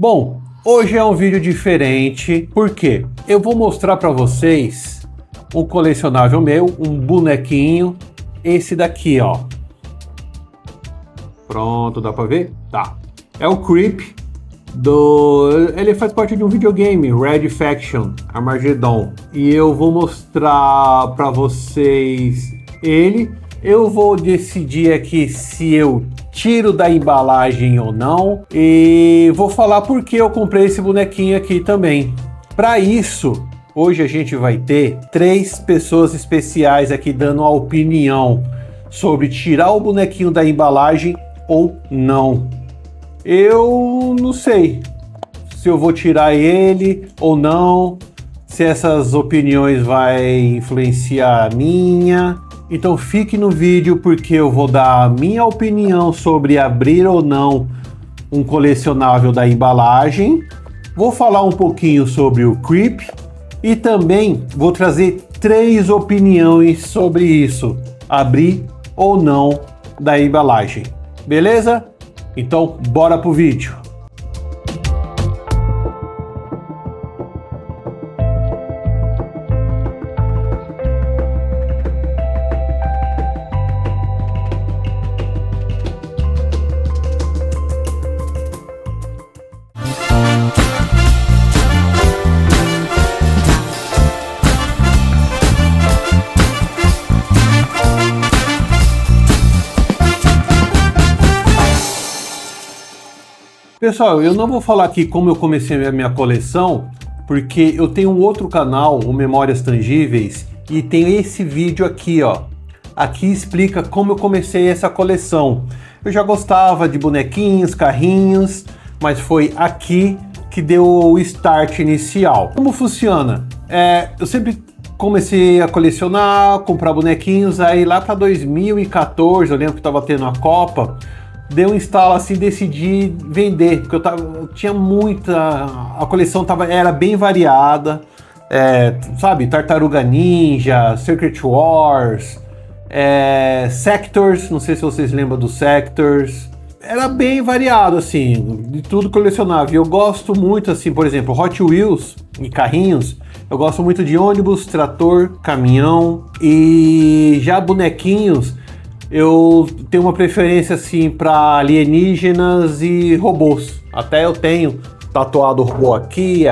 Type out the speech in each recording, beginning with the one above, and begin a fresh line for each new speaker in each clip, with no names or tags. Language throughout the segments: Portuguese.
Bom, hoje é um vídeo diferente, porque eu vou mostrar para vocês um colecionável meu, um bonequinho, esse daqui, ó. Pronto, dá para ver? Tá. É o Creep, ele faz parte de um videogame, Red Faction, Armageddon. E eu vou mostrar para vocês ele. Eu vou decidir aqui se eu tiro da embalagem ou não. E vou falar por que eu comprei esse bonequinho aqui também. Para isso, hoje a gente vai ter 3 pessoas especiais aqui dando a opinião sobre tirar o bonequinho da embalagem ou não. Eu não sei se eu vou tirar ele ou não, se essas opiniões vai influenciar a minha. Então fique no vídeo porque eu vou dar a minha opinião sobre abrir ou não um colecionável da embalagem. Vou falar um pouquinho sobre o Creep e também vou trazer 3 opiniões sobre isso, abrir ou não da embalagem. Beleza? Então bora pro vídeo. Pessoal, eu não vou falar aqui como eu comecei a minha coleção, porque eu tenho um outro canal, o Memórias Tangíveis, e tem esse vídeo aqui, ó. Aqui explica como eu comecei essa coleção. Eu já gostava de bonequinhos, carrinhos, mas foi aqui que deu o start inicial. Como funciona? Eu sempre comecei a colecionar, comprar bonequinhos, aí lá para 2014, eu lembro que estava tendo a Copa, deu um instalo assim, decidi vender, porque eu tinha muita, a coleção era bem variada, sabe, Tartaruga Ninja, Secret Wars, Sectors, não sei se vocês lembram dos Sectors, era bem variado assim, de tudo colecionável. Eu gosto muito assim, por exemplo, Hot Wheels e carrinhos, eu gosto muito de ônibus, trator, caminhão, e já bonequinhos, eu tenho uma preferência assim para alienígenas e robôs. Até eu tenho tatuado o robô aqui.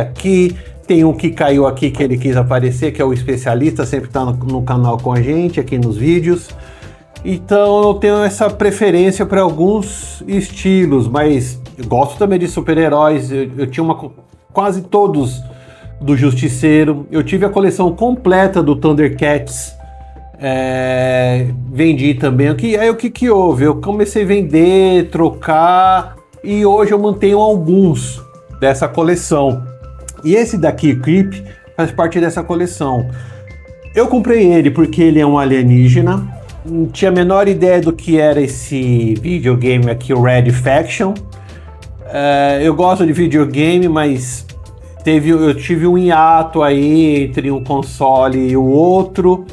Tem um que caiu aqui que ele quis aparecer, que é o especialista, sempre está no canal com a gente, aqui nos vídeos. Então eu tenho essa preferência para alguns estilos, mas eu gosto também de super-heróis. Eu tinha quase todos do Justiceiro. Eu tive a coleção completa do Thundercats. Vendi também. Aí o que houve? Eu comecei a vender, trocar, e hoje eu mantenho alguns dessa coleção. E esse daqui, Creep, faz parte dessa coleção. Eu comprei ele porque ele é um alienígena. Não tinha a menor ideia do que era esse videogame aqui, o Red Faction. Eu gosto de videogame, mas eu tive um hiato aí entre um console e o outro,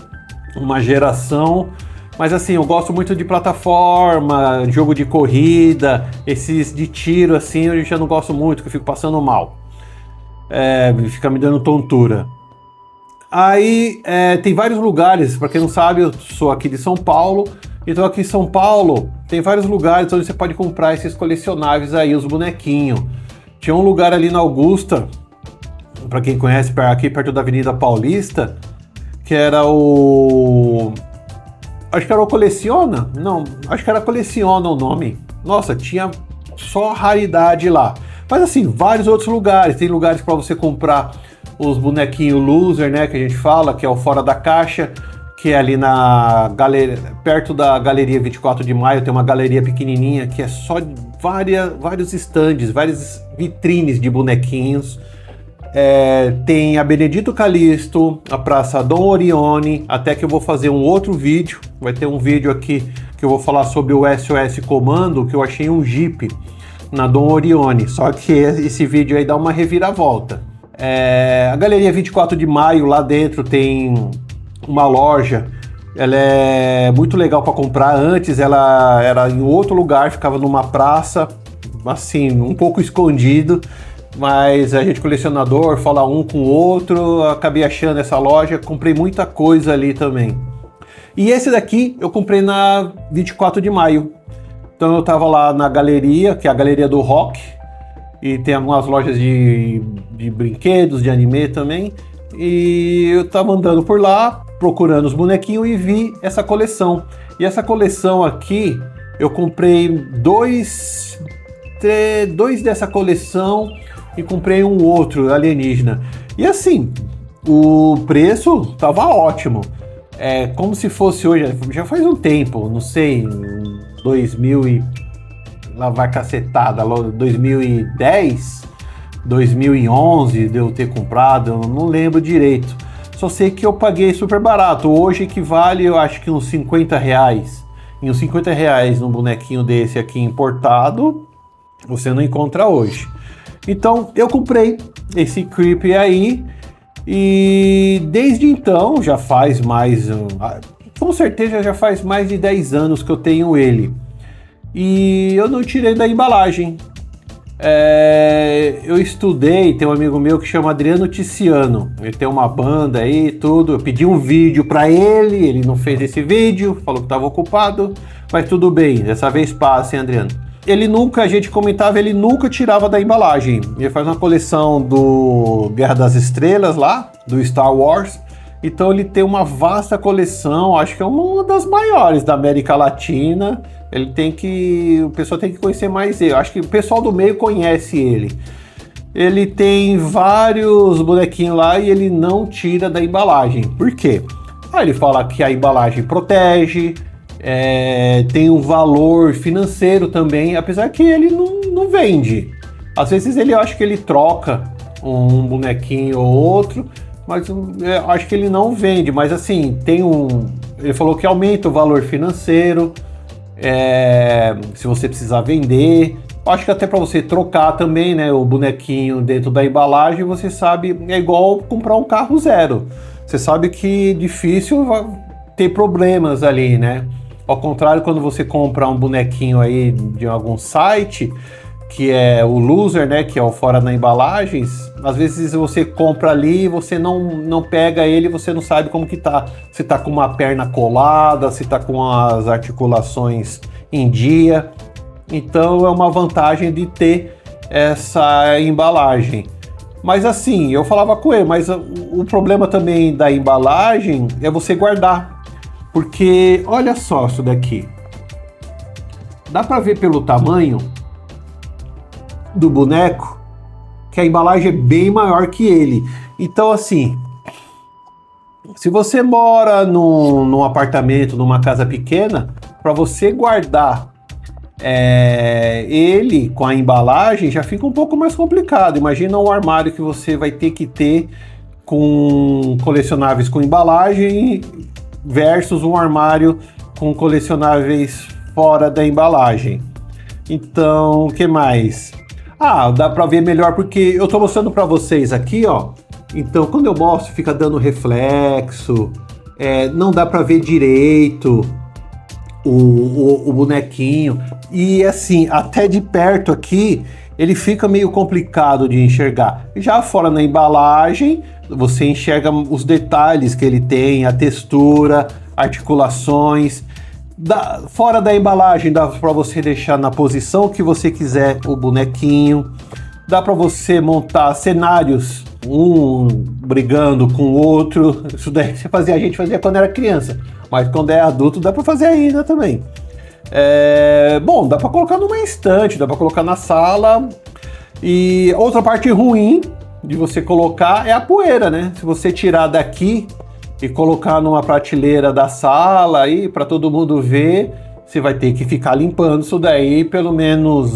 uma geração, mas assim, eu gosto muito de plataforma, jogo de corrida, esses de tiro assim, eu já não gosto muito, que eu fico passando mal, fica me dando tontura. Aí tem vários lugares, para quem não sabe, eu sou aqui de São Paulo, então aqui em São Paulo tem vários lugares onde você pode comprar esses colecionáveis aí, os bonequinhos. Tinha um lugar ali na Augusta, para quem conhece, aqui perto da Avenida Paulista, que era acho que era o Coleciona? Não, acho que era Coleciona o nome. Nossa, tinha só raridade lá. Mas assim, vários outros lugares. Tem lugares para você comprar os bonequinhos loser, né, que a gente fala, que é o fora da caixa, que é ali na galeria, perto da Galeria 24 de Maio, tem uma galeria pequenininha que é só vários estandes, várias vitrines de bonequinhos. Tem a Benedito Calixto, a Praça Dom Orione, até que eu vou fazer um outro vídeo, vai ter um vídeo aqui que eu vou falar sobre o SOS Comando, que eu achei um Jeep na Dom Orione, só que esse vídeo aí dá uma reviravolta. A Galeria 24 de Maio, lá dentro tem uma loja, ela é muito legal para comprar. Antes ela era em outro lugar, ficava numa praça, assim, um pouco escondido, mas a gente colecionador fala um com o outro, acabei achando essa loja, comprei muita coisa ali também. E esse daqui eu comprei na 24 de maio. Então eu tava lá na galeria, que é a galeria do rock, e tem algumas lojas de brinquedos, de anime também. E eu tava andando por lá, procurando os bonequinhos e vi essa coleção. E essa coleção aqui, eu comprei dois dessa coleção e comprei um outro alienígena. E assim, o preço tava ótimo. É como se fosse hoje, já faz um tempo, não sei, 2000 e... lá vai cacetada, 2010, 2011 de eu ter comprado, eu não lembro direito. Só sei que eu paguei super barato. Hoje equivale, eu acho que uns 50 reais. E uns 50 reais num bonequinho desse aqui importado, você não encontra hoje. Então eu comprei esse Creepy aí. E desde então, já faz mais... com certeza já faz mais de 10 anos que eu tenho ele. E eu não tirei da embalagem. Eu estudei, tem um amigo meu que chama Adriano Ticiano. Ele tem uma banda aí e tudo. Eu pedi um vídeo para ele não fez esse vídeo, falou que estava ocupado. Mas tudo bem, dessa vez passa, hein, Adriano? Ele nunca, a gente comentava, ele nunca tirava da embalagem. Ele faz uma coleção do Guerra das Estrelas lá, do Star Wars. Então ele tem uma vasta coleção, acho que é uma das maiores da América Latina. O pessoal tem que conhecer mais ele. Acho que o pessoal do meio conhece ele. Ele tem vários bonequinhos lá e ele não tira da embalagem. Por quê? Ele fala que a embalagem protege, tem um valor financeiro também, apesar que ele não vende. Às vezes eu acho que ele troca um bonequinho ou outro, mas eu acho que ele não vende. Mas assim, ele falou que aumenta o valor financeiro, se você precisar vender. Acho que até para você trocar também, né, o bonequinho dentro da embalagem, você sabe, é igual comprar um carro zero. Você sabe que difícil ter problemas ali, né? Ao contrário, quando você compra um bonequinho aí de algum site, que é o loser, né, que é o fora da embalagem, às vezes você compra ali e você não pega ele, você não sabe como que tá. Se tá com uma perna colada, se tá com as articulações em dia. Então é uma vantagem de ter essa embalagem. Mas assim, eu falava com ele, mas o problema também da embalagem é você guardar. Porque, olha só isso daqui. Dá pra ver pelo tamanho do boneco que a embalagem é bem maior que ele. Então, assim, se você mora num apartamento, numa casa pequena, para você guardar ele com a embalagem já fica um pouco mais complicado. Imagina um armário que você vai ter que ter com colecionáveis com embalagem versus um armário com colecionáveis fora da embalagem. Então, o que mais? Dá para ver melhor porque eu tô mostrando para vocês aqui, ó. Então, quando eu mostro, fica dando reflexo, não dá para ver direito o bonequinho. E assim, até de perto aqui, ele fica meio complicado de enxergar. Já fora na embalagem, você enxerga os detalhes que ele tem, a textura, articulações. Fora da embalagem dá para você deixar na posição que você quiser o bonequinho. Dá para você montar cenários, um brigando com o outro. Isso daí a gente fazia quando era criança, mas quando é adulto dá para fazer ainda também. Bom, dá para colocar numa estante, dá para colocar na sala. E outra parte ruim de você colocar é a poeira, né? Se você tirar daqui e colocar numa prateleira da sala aí para todo mundo ver, você vai ter que ficar limpando isso daí pelo menos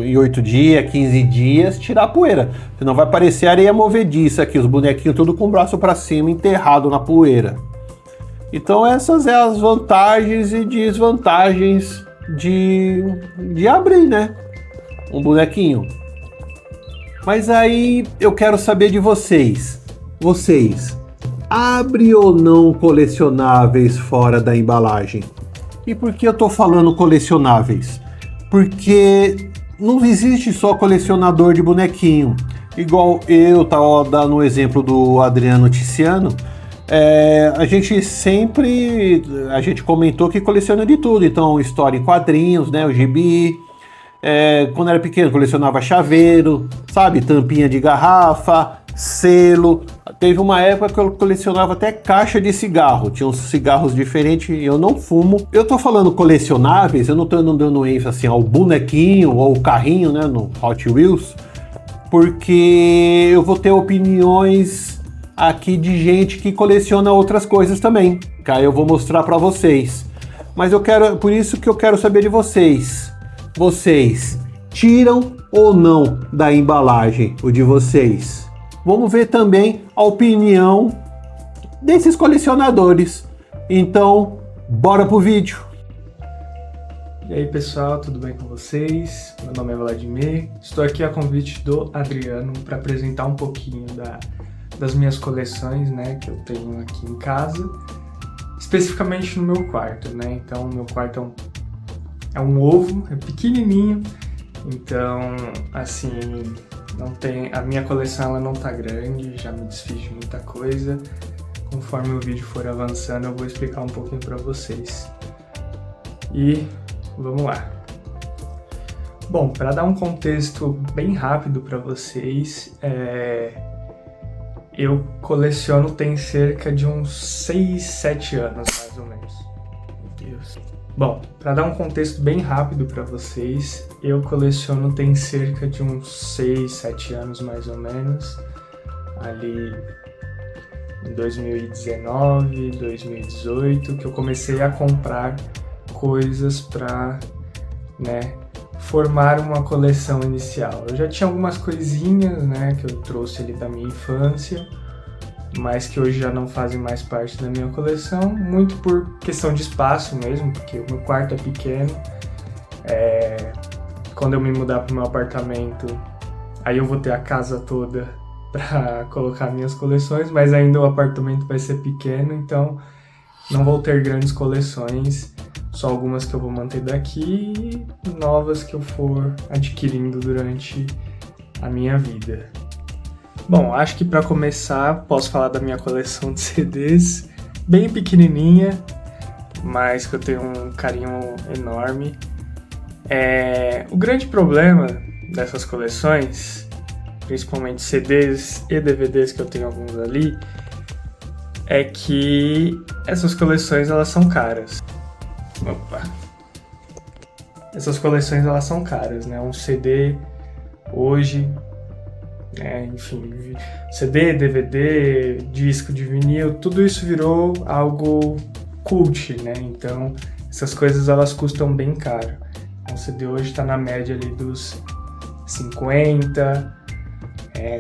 em 8 dias, 15 dias, tirar a poeira. Senão vai parecer areia movediça aqui, os bonequinhos tudo com o braço para cima, enterrado na poeira. Então essas são as vantagens e desvantagens de abrir, né, um bonequinho. Mas aí eu quero saber de vocês. Vocês abrem ou não colecionáveis fora da embalagem? E por que eu tô falando colecionáveis? Porque não existe só colecionador de bonequinho. Igual eu tava dando o exemplo do Adriano Tiziano, a gente comentou que coleciona de tudo, então história em quadrinhos, né, o gibi. Quando era pequeno colecionava chaveiro, sabe, tampinha de garrafa, selo. Teve uma época que eu colecionava até caixa de cigarro, tinha uns cigarros diferentes, eu não fumo. Eu tô falando colecionáveis, eu não tô dando ênfase assim ao bonequinho ou o carrinho, né, no Hot Wheels, porque eu vou ter opiniões aqui de gente que coleciona outras coisas também, que aí eu vou mostrar para vocês. Mas por isso que eu quero saber de vocês. Vocês tiram ou não da embalagem o de vocês? Vamos ver também a opinião desses colecionadores. Então, bora pro vídeo.
E aí pessoal, tudo bem com vocês? Meu nome é Vladimir, estou aqui a convite do Adriano para apresentar um pouquinho das minhas coleções, né, que eu tenho aqui em casa, especificamente no meu quarto, né? Então, meu quarto é um ovo, é pequenininho, então, assim, a minha coleção ela não tá grande, já me desfiz de muita coisa. Conforme o vídeo for avançando, eu vou explicar um pouquinho para vocês. E vamos lá. Bom, para dar um contexto bem rápido para vocês, eu coleciono tem cerca de uns 6, 7 anos, mais ou menos. Meu Deus. Bom, para dar um contexto bem rápido para vocês, eu coleciono tem cerca de uns 6, 7 anos, mais ou menos. Ali em 2019, 2018, que eu comecei a comprar coisas para, né, formar uma coleção inicial. Eu já tinha algumas coisinhas, né, que eu trouxe ali da minha infância, mas que hoje já não fazem mais parte da minha coleção, muito por questão de espaço mesmo, porque o meu quarto é pequeno. Quando eu me mudar para o meu apartamento, aí eu vou ter a casa toda para colocar minhas coleções, mas ainda o apartamento vai ser pequeno, então não vou ter grandes coleções, só algumas que eu vou manter daqui e novas que eu for adquirindo durante a minha vida. Bom, acho que para começar posso falar da minha coleção de CDs, bem pequenininha, mas que eu tenho um carinho enorme. O grande problema dessas coleções, principalmente CDs e DVDs, que eu tenho alguns ali, é que essas coleções elas são caras. Essas coleções elas são caras, né? Um CD hoje, enfim, CD, DVD, disco de vinil, tudo isso virou algo cult, né? Então essas coisas elas custam bem caro. Um CD hoje está na média ali dos 50,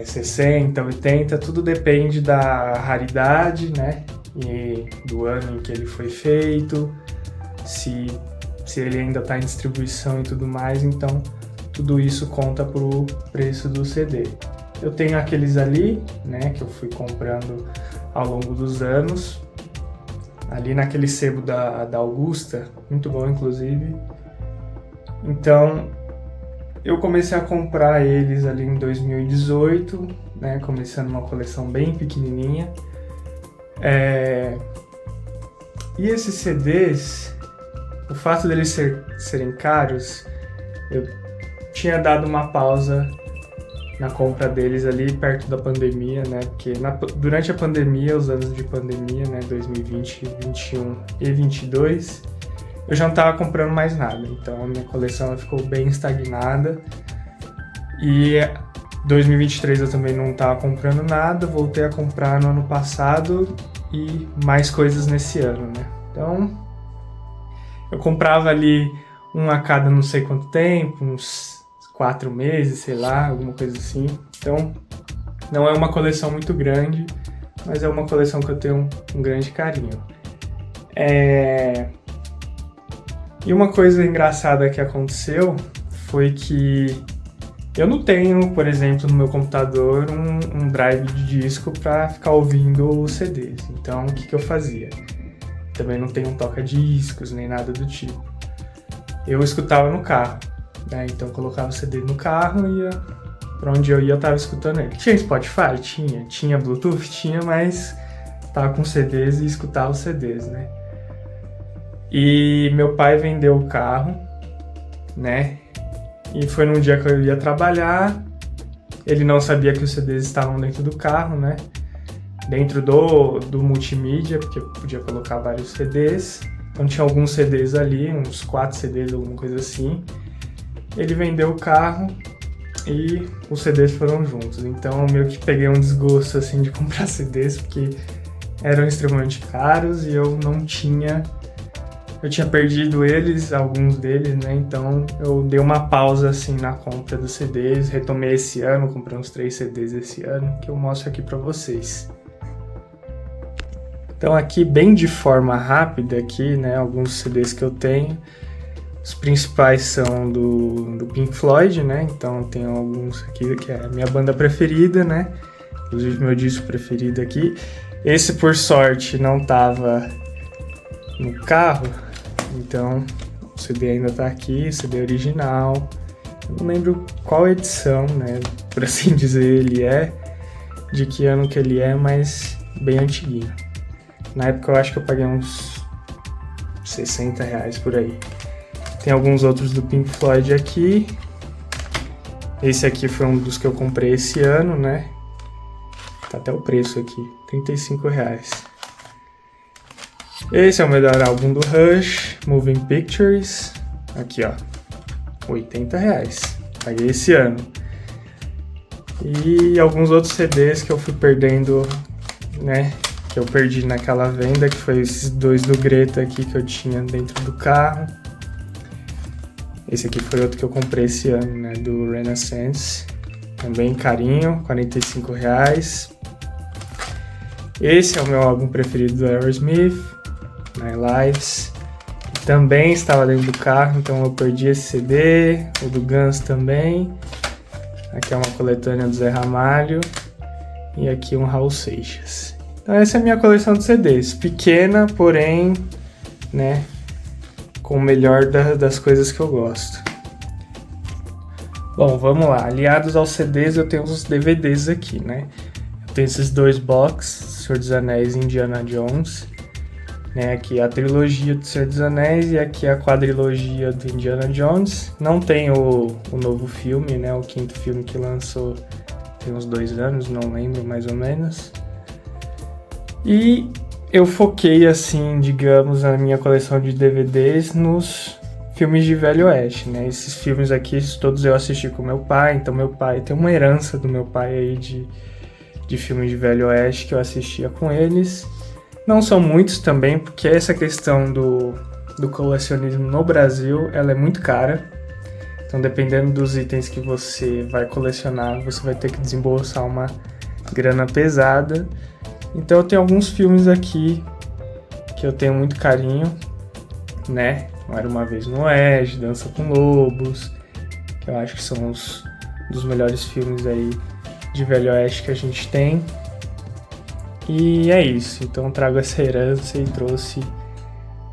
60, 80, tudo depende da raridade, né? E do ano em que ele foi feito, se ele ainda está em distribuição e tudo mais, então tudo isso conta pro preço do CD. Eu tenho aqueles ali, né, que eu fui comprando ao longo dos anos, ali naquele sebo da Augusta, muito bom inclusive. Então eu comecei a comprar eles ali em 2018, né, começando uma coleção bem pequenininha. E esses CDs, o fato deles serem caros, eu tinha dado uma pausa na compra deles ali perto da pandemia, né? Porque durante a pandemia, os anos de pandemia, né, 2020, 2021 e 2022, eu já não estava comprando mais nada. Então a minha coleção ela ficou bem estagnada. E 2023 eu também não estava comprando nada, voltei a comprar no ano passado e mais coisas nesse ano, né? Então eu comprava ali um a cada não sei quanto tempo, uns 4 meses, sei lá, alguma coisa assim. Então, não é uma coleção muito grande, mas é uma coleção que eu tenho um grande carinho. E uma coisa engraçada que aconteceu foi que eu não tenho, por exemplo, no meu computador um drive de disco para ficar ouvindo os CDs. Então, o que eu fazia? Também não tenho um toca-discos nem nada do tipo. Eu escutava no carro. né? Então eu colocava o CD no carro e ia pra onde eu ia eu tava escutando ele. Tinha Spotify? Tinha Bluetooth? Tinha, mas tava com CDs e escutava os CDs, né? E meu pai vendeu o carro, né? E foi num dia que eu ia trabalhar, ele não sabia que os CDs estavam dentro do carro, né? Dentro do multimídia, porque eu podia colocar vários CDs. Então tinha alguns CDs ali, uns 4 CDs, alguma coisa assim. Ele vendeu o carro e os CDs foram juntos. Então eu meio que peguei um desgosto assim de comprar CDs, porque eram extremamente caros e eu não tinha... Eu tinha perdido alguns deles, né? Então eu dei uma pausa assim na compra dos CDs, retomei esse ano, comprei uns 3 CDs esse ano, que eu mostro aqui pra vocês. Então aqui, bem de forma rápida aqui, né? Alguns CDs que eu tenho. Os principais são do Pink Floyd, né? Então tem alguns aqui que é a minha banda preferida, né? Inclusive meu disco preferido aqui. Esse, por sorte, não tava no carro, então o CD ainda tá aqui, CD original. Eu não lembro qual edição, né? Por assim dizer, ele é, de que ano que ele é, mas bem antiguinho. Na época eu acho que eu paguei uns R$60 por aí. Tem alguns outros do Pink Floyd aqui. Esse aqui foi um dos que eu comprei esse ano, né? Tá até o preço aqui, R$35. Esse é o melhor álbum do Rush, Moving Pictures. Aqui, ó, R$80. Paguei esse ano. E alguns outros CDs que eu fui perdendo, né? Que eu perdi naquela venda, que foi esses 2 do Greta aqui que eu tinha dentro do carro. Esse aqui foi outro que eu comprei esse ano, né? Do Renaissance. Também carinho, R$45. Esse é o meu álbum preferido do Aerosmith, Nine Lives. Também estava dentro do carro, então eu perdi esse CD. O do Guns também. Aqui é uma coletânea do Zé Ramalho. E aqui um Raul Seixas. Então essa é a minha coleção de CDs. Pequena, porém, né, com o melhor das coisas que eu gosto. Bom, vamos lá. Aliados aos CDs, eu tenho os DVDs aqui, né? Eu tenho esses 2 boxes, Senhor dos Anéis e Indiana Jones. Né? Aqui a trilogia do Senhor dos Anéis e aqui a quadrilogia do Indiana Jones. Não tem o novo filme, né? O 5º filme que lançou tem uns 2 anos, não lembro mais ou menos. E eu foquei, assim, digamos, a minha coleção de DVDs nos filmes de Velho Oeste, né? Esses filmes aqui, todos eu assisti com meu pai, então meu pai tem uma herança do meu pai aí de filmes de Velho Oeste que eu assistia com eles. Não são muitos também, porque essa questão do colecionismo no Brasil, ela é muito cara. Então, dependendo dos itens que você vai colecionar, você vai ter que desembolsar uma grana pesada. Então eu tenho alguns filmes aqui que eu tenho muito carinho, né? Era Uma Vez no Oeste, Dança com Lobos, que eu acho que são dos melhores filmes aí de Velho Oeste que a gente tem. E é isso, então trago essa herança e trouxe,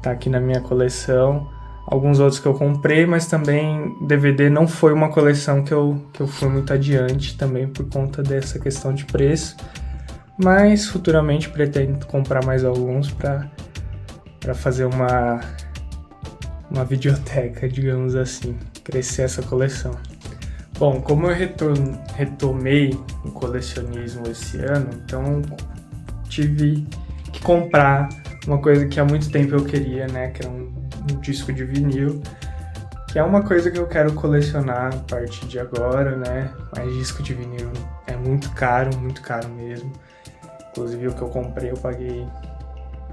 tá aqui na minha coleção. Alguns outros que eu comprei, mas também DVD não foi uma coleção que eu fui muito adiante, também por conta dessa questão de preço. Mas futuramente pretendo comprar mais alguns para fazer uma videoteca, digamos assim, crescer essa coleção. Bom, como eu retomei o colecionismo esse ano, então tive que comprar uma coisa que há muito tempo eu queria, né, que era um disco de vinil, que é uma coisa que eu quero colecionar a partir de agora, né, mas disco de vinil é muito caro mesmo. Inclusive o que eu comprei eu paguei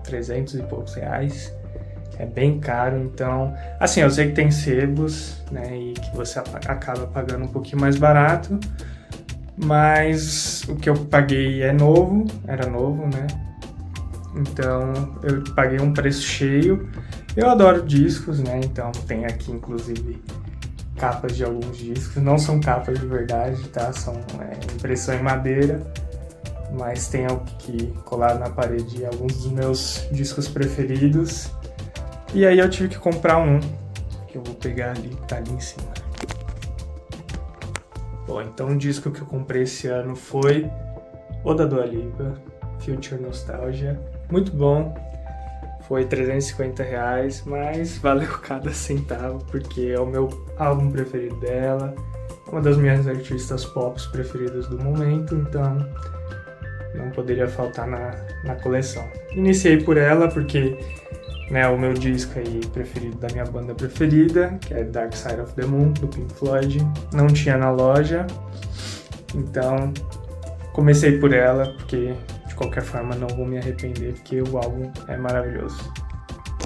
300 e poucos reais. É bem caro, então... Assim, eu sei que tem sebos, né? E que você acaba pagando um pouquinho mais barato. Mas o que eu paguei era novo, né? Então eu paguei um preço cheio. Eu adoro discos, né? Então tem aqui, inclusive, capas de alguns discos. Não são capas de verdade, tá? São impressão em madeira. Mas tem aqui colado na parede alguns dos meus discos preferidos. E aí eu tive que comprar um, que eu vou pegar ali, tá ali em cima. Bom, então o disco que eu comprei esse ano foi o da Dua Lipa, Future Nostalgia. Muito bom, foi R$350, mas valeu cada centavo, porque é o meu álbum preferido dela, uma das minhas artistas pop preferidas do momento, então não poderia faltar na coleção. Iniciei por ela porque, né, o meu disco aí preferido da minha banda preferida, que é Dark Side of the Moon, do Pink Floyd, não tinha na loja, então comecei por ela, porque de qualquer forma não vou me arrepender, porque o álbum é maravilhoso.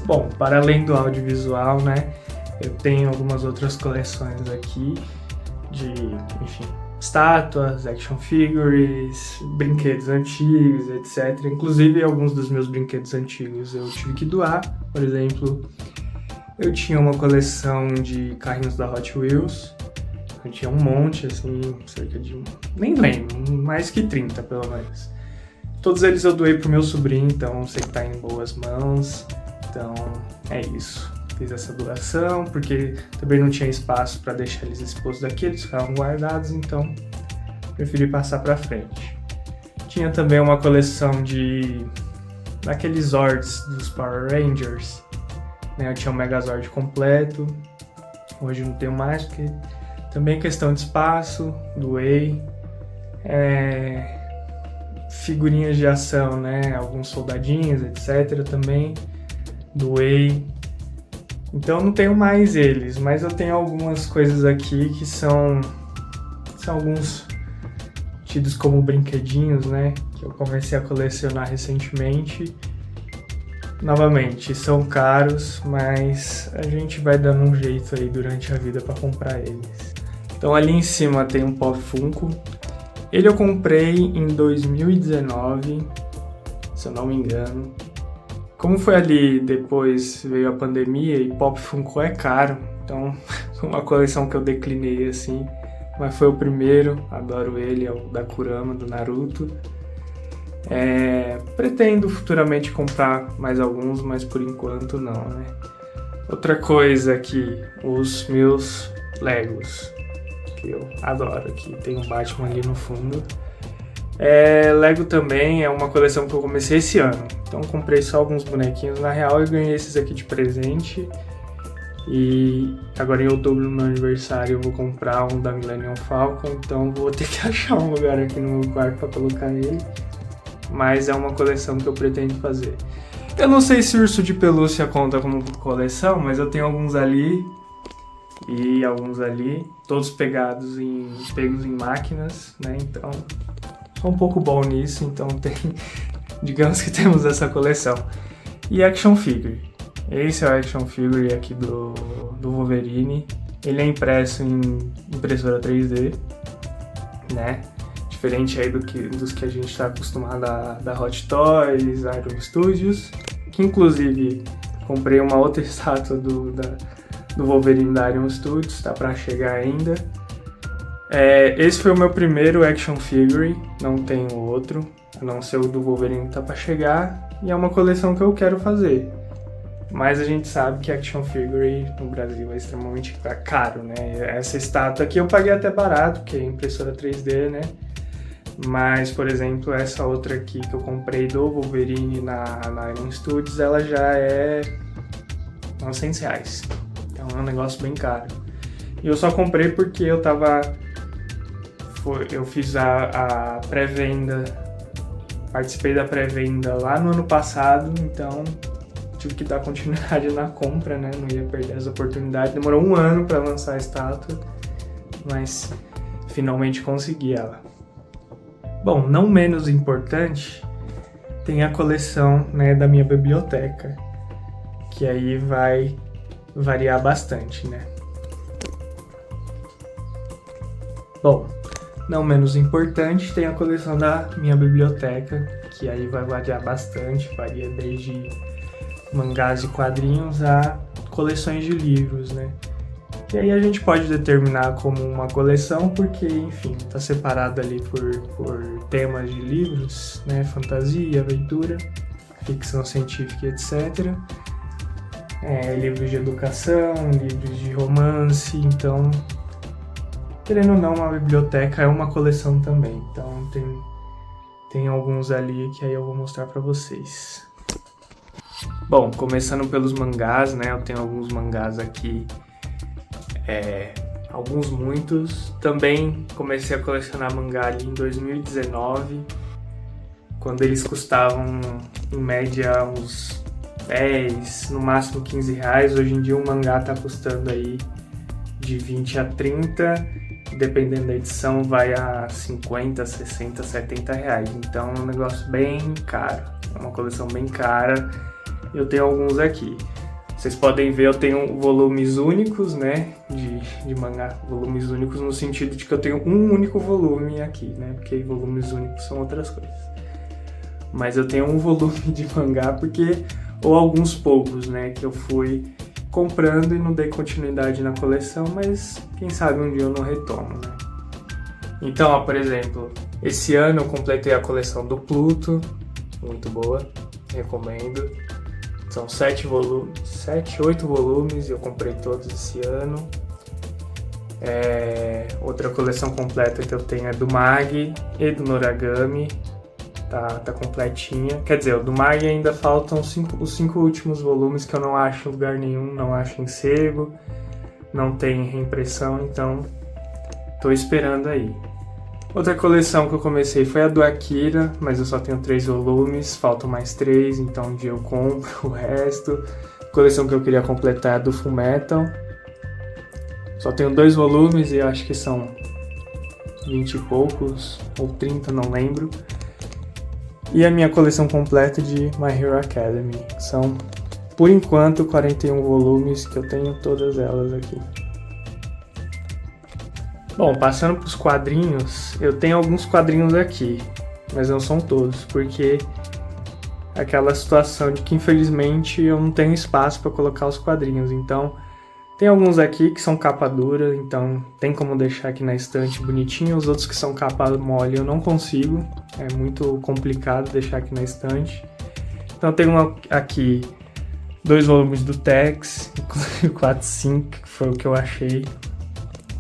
Bom, para além do audiovisual, né, eu tenho algumas outras coleções aqui de, enfim, estátuas, action figures, brinquedos antigos, etc. Inclusive, alguns dos meus brinquedos antigos eu tive que doar. Por exemplo, eu tinha uma coleção de carrinhos da Hot Wheels. Eu tinha um monte, assim, cerca de... nem lembro, mais que 30, pelo menos. Todos eles eu doei pro meu sobrinho, então sei que tá em boas mãos. Então, é isso. Fiz essa doação, porque também não tinha espaço para deixar eles expostos aqui, eles ficavam guardados, então preferi passar para frente. Tinha também uma coleção daqueles Zords dos Power Rangers, né? Eu tinha um Megazord completo, hoje não tenho mais, porque também questão de espaço, doei. Figurinhas de ação, né? Alguns soldadinhos, etc. também doei. Então eu não tenho mais eles, mas eu tenho algumas coisas aqui que são alguns tidos como brinquedinhos, né? Que eu comecei a colecionar recentemente. Novamente, são caros, mas a gente vai dando um jeito aí durante a vida para comprar eles. Então ali em cima tem um Pop Funko. Ele eu comprei em 2019, se eu não me engano. Como foi ali, depois veio a pandemia e Pop Funko é caro, então foi uma coleção que eu declinei assim, mas foi o primeiro, adoro ele, é o da Kurama, do Naruto. Pretendo futuramente comprar mais alguns, mas por enquanto não, né? Outra coisa aqui, os meus Legos, que eu adoro aqui, tem um Batman ali no fundo. Lego também é uma coleção que eu comecei esse ano, então comprei só alguns bonequinhos na real e ganhei esses aqui de presente. E agora em outubro, no meu aniversário, eu vou comprar um da Millennium Falcon, então vou ter que achar um lugar aqui no meu quarto para colocar ele, mas é uma coleção que eu pretendo fazer. Eu não sei se urso de pelúcia conta como coleção, mas eu tenho alguns ali e alguns ali, todos pegos em máquinas, né? Então sou um pouco bom nisso, então digamos que temos essa coleção. E action figure. Esse é o action figure aqui do Wolverine. Ele é impresso em impressora 3D, né? Diferente aí dos que a gente está acostumado da Hot Toys, Iron Studios. Que inclusive comprei uma outra estátua do Wolverine da Iron Studios, tá para chegar ainda. Esse foi o meu primeiro action figure, não tenho outro, a não ser o do Wolverine que tá para chegar, e é uma coleção que eu quero fazer. Mas a gente sabe que action figure no Brasil é extremamente caro, né? Essa estátua aqui eu paguei até barato, porque é impressora 3D, né? Mas, por exemplo, essa outra aqui que eu comprei do Wolverine na Iron Studios, ela já é R$900. Então é um negócio bem caro. E eu só comprei porque eu fiz a pré-venda, participei da pré-venda lá no ano passado, então tive que dar continuidade na compra, né? Não ia perder as oportunidades. Demorou um ano para lançar a estátua, mas finalmente consegui ela. Bom, não menos importante, tem a coleção, né, da minha biblioteca, que aí vai variar bastante, né? Bom, não menos importante, tem a coleção da minha biblioteca, que aí vai variar bastante, varia desde mangás e quadrinhos a coleções de livros, né? E aí a gente pode determinar como uma coleção porque, enfim, está separado ali por temas de livros, né? Fantasia, aventura, ficção científica, etc. Livros de educação, livros de romance, então querendo ou não, uma biblioteca é uma coleção também. Então tem alguns ali que aí eu vou mostrar pra vocês. Bom, começando pelos mangás, né? Eu tenho alguns mangás aqui, muitos. Também comecei a colecionar mangá ali em 2019, quando eles custavam, em média, uns 10, no máximo 15 reais. Hoje em dia um mangá tá custando aí de 20 a 30, dependendo da edição vai a 50, 60, 70 reais. Então é um negócio bem caro, é uma coleção bem cara. Eu tenho alguns aqui. Vocês podem ver, eu tenho volumes únicos, né, de mangá. Volumes únicos no sentido de que eu tenho um único volume aqui, né, porque volumes únicos são outras coisas. Mas eu tenho um volume de mangá ou alguns poucos, né, que eu fui comprando e não dei continuidade na coleção, mas quem sabe um dia eu não retomo, né. Então, ó, por exemplo, esse ano eu completei a coleção do Pluto, muito boa, recomendo. São 7, 8 volumes, eu comprei todos esse ano. Outra coleção completa que eu tenho é do Mag e do Noragami, tá completinha. Quer dizer, o do Mag ainda faltam os 5 últimos volumes que eu não acho em lugar nenhum, não acho em sebo, não tem reimpressão, então tô esperando aí. Outra coleção que eu comecei foi a do Akira, mas eu só tenho 3 volumes, faltam mais 3, então um dia eu compro o resto. A coleção que eu queria completar é a do Fullmetal. Só tenho 2 volumes e acho que são 20 e poucos, ou 30, não lembro. E a minha coleção completa de My Hero Academy. São, por enquanto, 41 volumes, que eu tenho todas elas aqui. Bom, passando para os quadrinhos, eu tenho alguns quadrinhos aqui, mas não são todos, porque aquela situação de que infelizmente eu não tenho espaço para colocar os quadrinhos. Então, tem alguns aqui que são capa dura, então tem como deixar aqui na estante bonitinho. Os outros que são capa mole eu não consigo, é muito complicado deixar aqui na estante. Então, eu tenho aqui 2 volumes do Tex, inclusive 4, 5, que foi o que eu achei.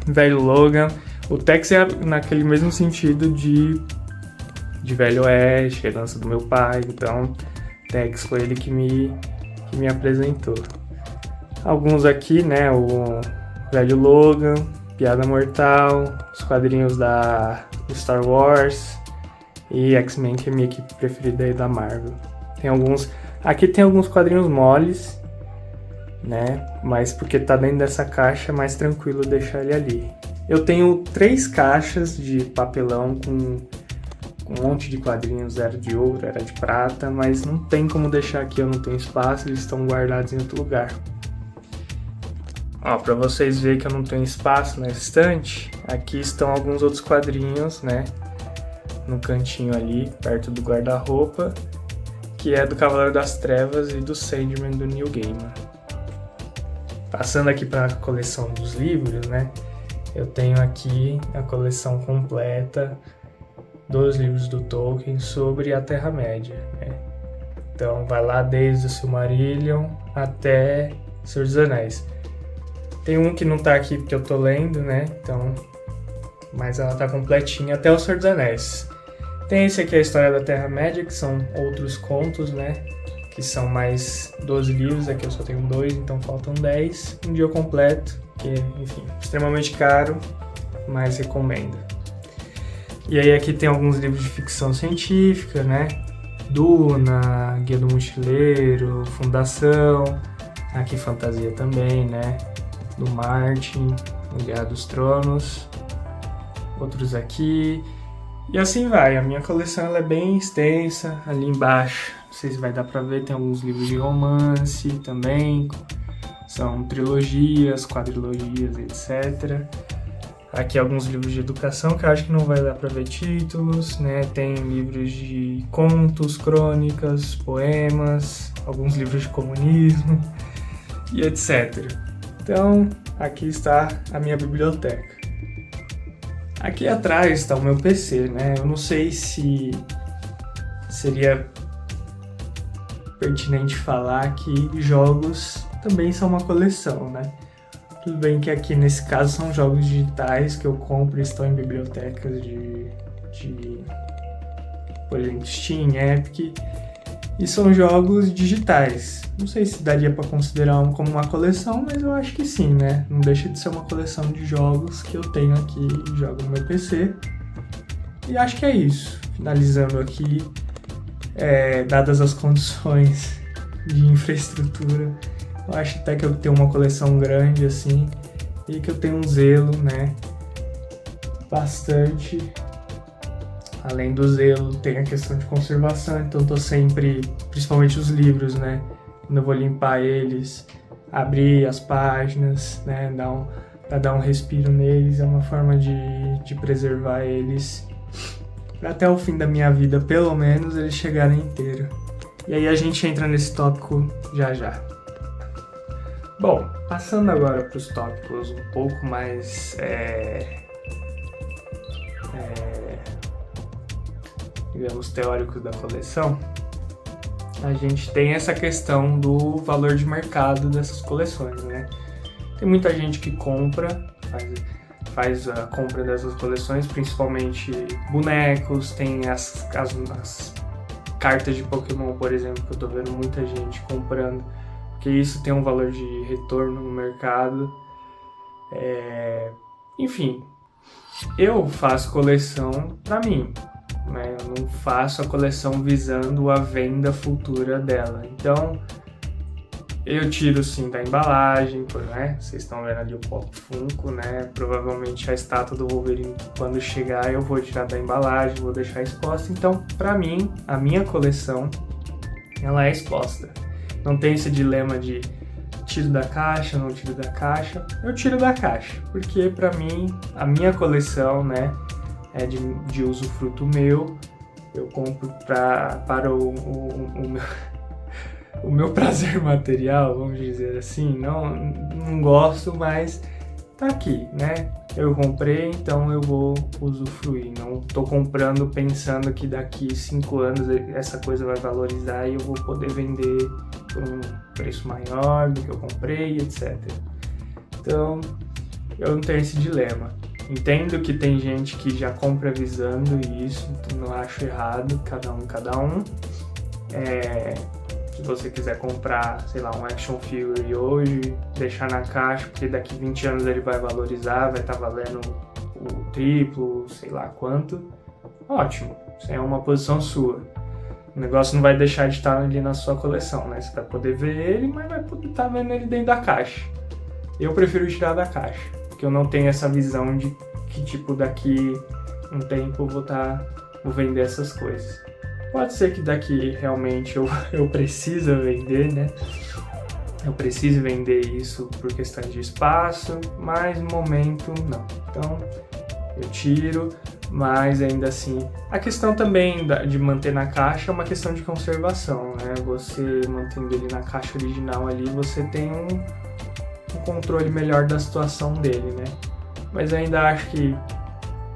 Velho Logan. O Tex é naquele mesmo sentido de Velho Oeste, herança do meu pai. Então, Tex foi ele que me apresentou. Alguns aqui, né? O Velho Logan, Piada Mortal, os quadrinhos do Star Wars e X-Men, que é a minha equipe preferida aí da Marvel. Aqui tem alguns quadrinhos moles, né? Mas porque tá dentro dessa caixa é mais tranquilo deixar ele ali. Eu tenho 3 caixas de papelão com um monte de quadrinhos, era de ouro, era de prata, mas não tem como deixar aqui, eu não tenho espaço, eles estão guardados em outro lugar. Ó, pra vocês verem que eu não tenho espaço na estante, aqui estão alguns outros quadrinhos, né? No cantinho ali, perto do guarda-roupa, que é do Cavaleiro das Trevas e do Sandman do Neil Gaiman. Passando aqui para a coleção dos livros, né? Eu tenho aqui a coleção completa dos livros do Tolkien sobre a Terra-média, né? Então vai lá desde o Silmarillion até Senhor dos Anéis. Tem um que não tá aqui porque eu tô lendo, né? Então, mas ela tá completinha até o Senhor dos Anéis. Tem esse aqui, a História da Terra-média, que são outros contos, né? Que são mais 12 livros, aqui eu só tenho 2, então faltam 10. Um dia eu completo, que, enfim, extremamente caro, mas recomendo. E aí aqui tem alguns livros de ficção científica, né? Duna, Guia do Mochileiro, Fundação, aqui fantasia também, né? Do Martin, Guerra dos Tronos, outros aqui. E assim vai, a minha coleção ela é bem extensa, ali embaixo. Não sei se vai dar pra ver, tem alguns livros de romance também, são trilogias, quadrilogias, etc. Aqui alguns livros de educação que eu acho que não vai dar pra ver títulos, né? Tem livros de contos, crônicas, poemas, alguns livros de comunismo e etc. Então, aqui está a minha biblioteca. Aqui atrás está o meu PC, né? Eu não sei se seria pertinente falar que jogos também são uma coleção, né? Tudo bem que aqui nesse caso são jogos digitais que eu compro e estão em bibliotecas de por exemplo, Steam, Epic, e são jogos digitais. Não sei se daria para considerar como uma coleção, mas eu acho que sim, né? Não deixa de ser uma coleção de jogos que eu tenho aqui e jogo no meu PC. E acho que é isso. Finalizando aqui, dadas as condições de infraestrutura, eu acho até que eu tenho uma coleção grande assim e que eu tenho um zelo, né? Bastante. Além do zelo, tem a questão de conservação, então eu tô sempre, principalmente os livros, né? Quando eu vou limpar eles, abrir as páginas, né? Pra dar um respiro neles, é uma forma de preservar eles pra até o fim da minha vida, pelo menos, eles chegarem inteiros. E aí a gente entra nesse tópico já já. Bom, passando agora para os tópicos um pouco mais digamos, teóricos da coleção, a gente tem essa questão do valor de mercado dessas coleções, né? Tem muita gente que compra, faz a compra dessas coleções, principalmente bonecos, tem as cartas de Pokémon, por exemplo, que eu tô vendo muita gente comprando, porque isso tem um valor de retorno no mercado. Enfim, eu faço coleção pra mim, né? Eu não faço a coleção visando a venda futura dela. Então, eu tiro sim da embalagem, né? Vocês estão vendo ali o Pop Funko, né? Provavelmente a estátua do Wolverine, quando chegar, eu vou tirar da embalagem, vou deixar exposta. Então, pra mim, a minha coleção, ela é exposta. Não tem esse dilema de tiro da caixa, não tiro da caixa. Eu tiro da caixa, porque pra mim, a minha coleção, né? É de usufruto meu, eu compro para o meu prazer material, vamos dizer assim. Não gosto, mas tá aqui, né? Eu comprei, então eu vou usufruir. Não tô comprando pensando que daqui 5 anos essa coisa vai valorizar e eu vou poder vender por um preço maior do que eu comprei, etc. Então, eu não tenho esse dilema. Entendo que tem gente que já compra visando isso, então não acho errado, cada um. Se você quiser comprar, sei lá, um action figure hoje, deixar na caixa, porque daqui 20 anos ele vai valorizar, vai estar valendo o triplo, sei lá quanto, ótimo, isso é uma posição sua. O negócio não vai deixar de estar ali na sua coleção, né? Você vai poder ver ele, mas vai poder estar vendo ele dentro da caixa. Eu prefiro tirar da caixa, porque eu não tenho essa visão de que, tipo, daqui um tempo eu vou vender essas coisas. Pode ser que daqui realmente eu precise vender, né? Eu preciso vender isso por questões de espaço, mas no momento não. Então eu tiro, mas ainda assim... A questão também de manter na caixa é uma questão de conservação, né? Você mantendo ele na caixa original ali, você tem um controle melhor da situação dele, né? Mas ainda acho que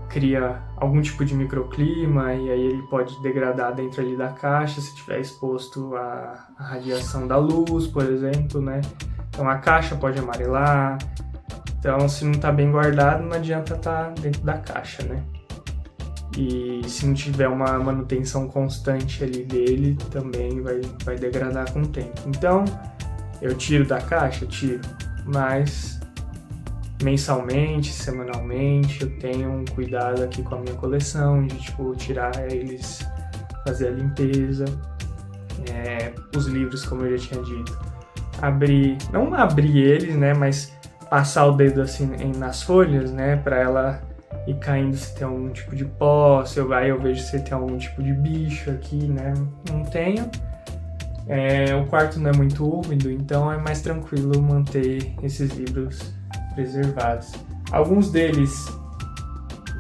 cria algum tipo de microclima e aí ele pode degradar dentro ali da caixa se estiver exposto à radiação da luz, por exemplo, né? Então a caixa pode amarelar, então se não está bem guardado não adianta estar dentro da caixa, né? E se não tiver uma manutenção constante ali dele, também vai degradar com o tempo. Então eu tiro da caixa? Tiro, mas mensalmente, semanalmente, eu tenho um cuidado aqui com a minha coleção de, tipo, tirar eles, fazer a limpeza, os livros, como eu já tinha dito, não abrir eles, né, mas passar o dedo assim nas folhas, né, para ela ir caindo se tem algum tipo de pó, aí eu vejo se tem algum tipo de bicho aqui, né, não tenho. O quarto não é muito úmido, então é mais tranquilo manter esses livros preservados. Alguns deles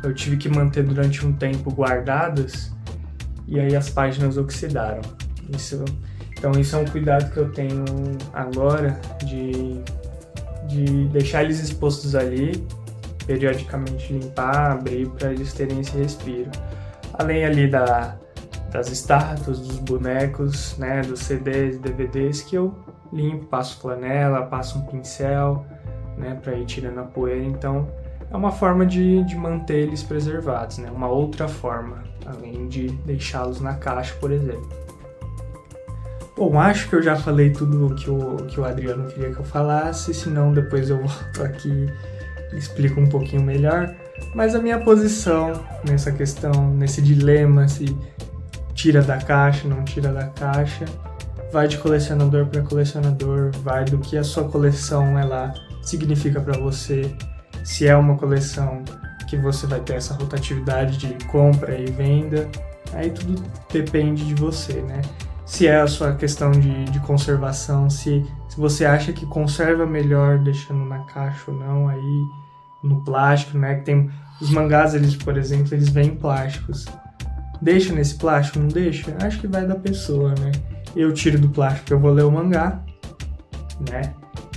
eu tive que manter durante um tempo guardados e aí as páginas oxidaram. Então isso é um cuidado que eu tenho agora de deixar eles expostos ali, periodicamente limpar, abrir para eles terem esse respiro. Além ali das estátuas, dos bonecos, né, dos CDs, DVDs que eu limpo, passo flanela, passo um pincel, né, para ir tirando a poeira. Então é uma forma de manter eles preservados, né, uma outra forma, além de deixá-los na caixa, por exemplo. Bom, acho que eu já falei tudo que o Adriano queria que eu falasse, senão depois eu volto aqui e explico um pouquinho melhor. Mas a minha posição nessa questão, nesse dilema, se tira da caixa, não tira da caixa, vai de colecionador para colecionador, vai do que a sua coleção ela significa para você, se é uma coleção que você vai ter essa rotatividade de compra e venda, aí tudo depende de você, né? Se é a sua questão de conservação, se você acha que conserva melhor deixando na caixa ou não, aí no plástico, né? Que tem os mangás, eles, por exemplo, eles vêm em plásticos. Deixa nesse plástico, não deixa? Acho que vai da pessoa, né? Eu tiro do plástico, eu vou ler o mangá, né?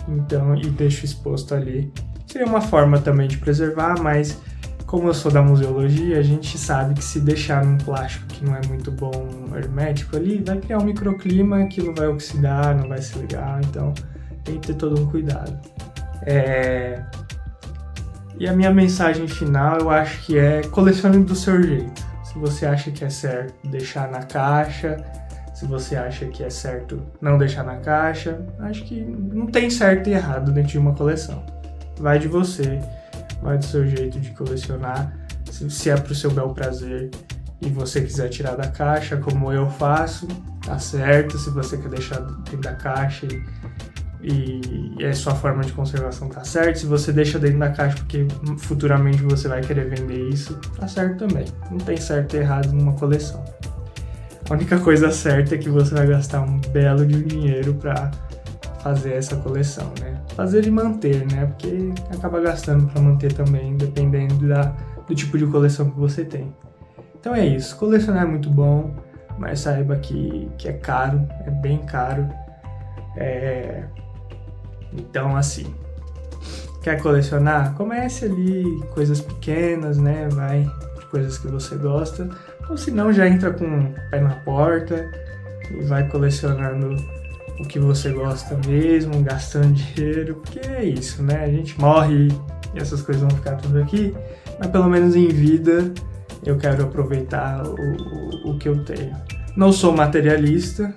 Então, e deixo exposto ali. Seria uma forma também de preservar, mas como eu sou da museologia, a gente sabe que se deixar num plástico que não é muito bom, hermético ali, vai criar um microclima, aquilo vai oxidar, não vai ser legal, então tem que ter todo um cuidado. E a minha mensagem final, eu acho que é colecione do seu jeito. Se você acha que é certo deixar na caixa, se você acha que é certo não deixar na caixa, acho que não tem certo e errado dentro de uma coleção. Vai de você, vai do seu jeito de colecionar, se é pro seu bel prazer e você quiser tirar da caixa, como eu faço, tá certo. Se você quer deixar dentro da caixa e é sua forma de conservação, tá certo. Se você deixa dentro da caixa porque futuramente você vai querer vender isso, tá certo também. Não tem certo e errado numa coleção. A única coisa certa é que você vai gastar um belo de dinheiro para fazer essa coleção, né? Fazer e manter, né? Porque acaba gastando para manter também, dependendo do tipo de coleção que você tem. Então é isso. Colecionar é muito bom, mas saiba que é caro, é bem caro. Então, assim, quer colecionar? Comece ali, coisas pequenas, né? Vai de coisas que você gosta. Ou se não, já entra com o pé na porta e vai colecionando o que você gosta mesmo, gastando dinheiro, porque é isso, né? A gente morre e essas coisas vão ficar tudo aqui, mas pelo menos em vida eu quero aproveitar o que eu tenho. Não sou materialista,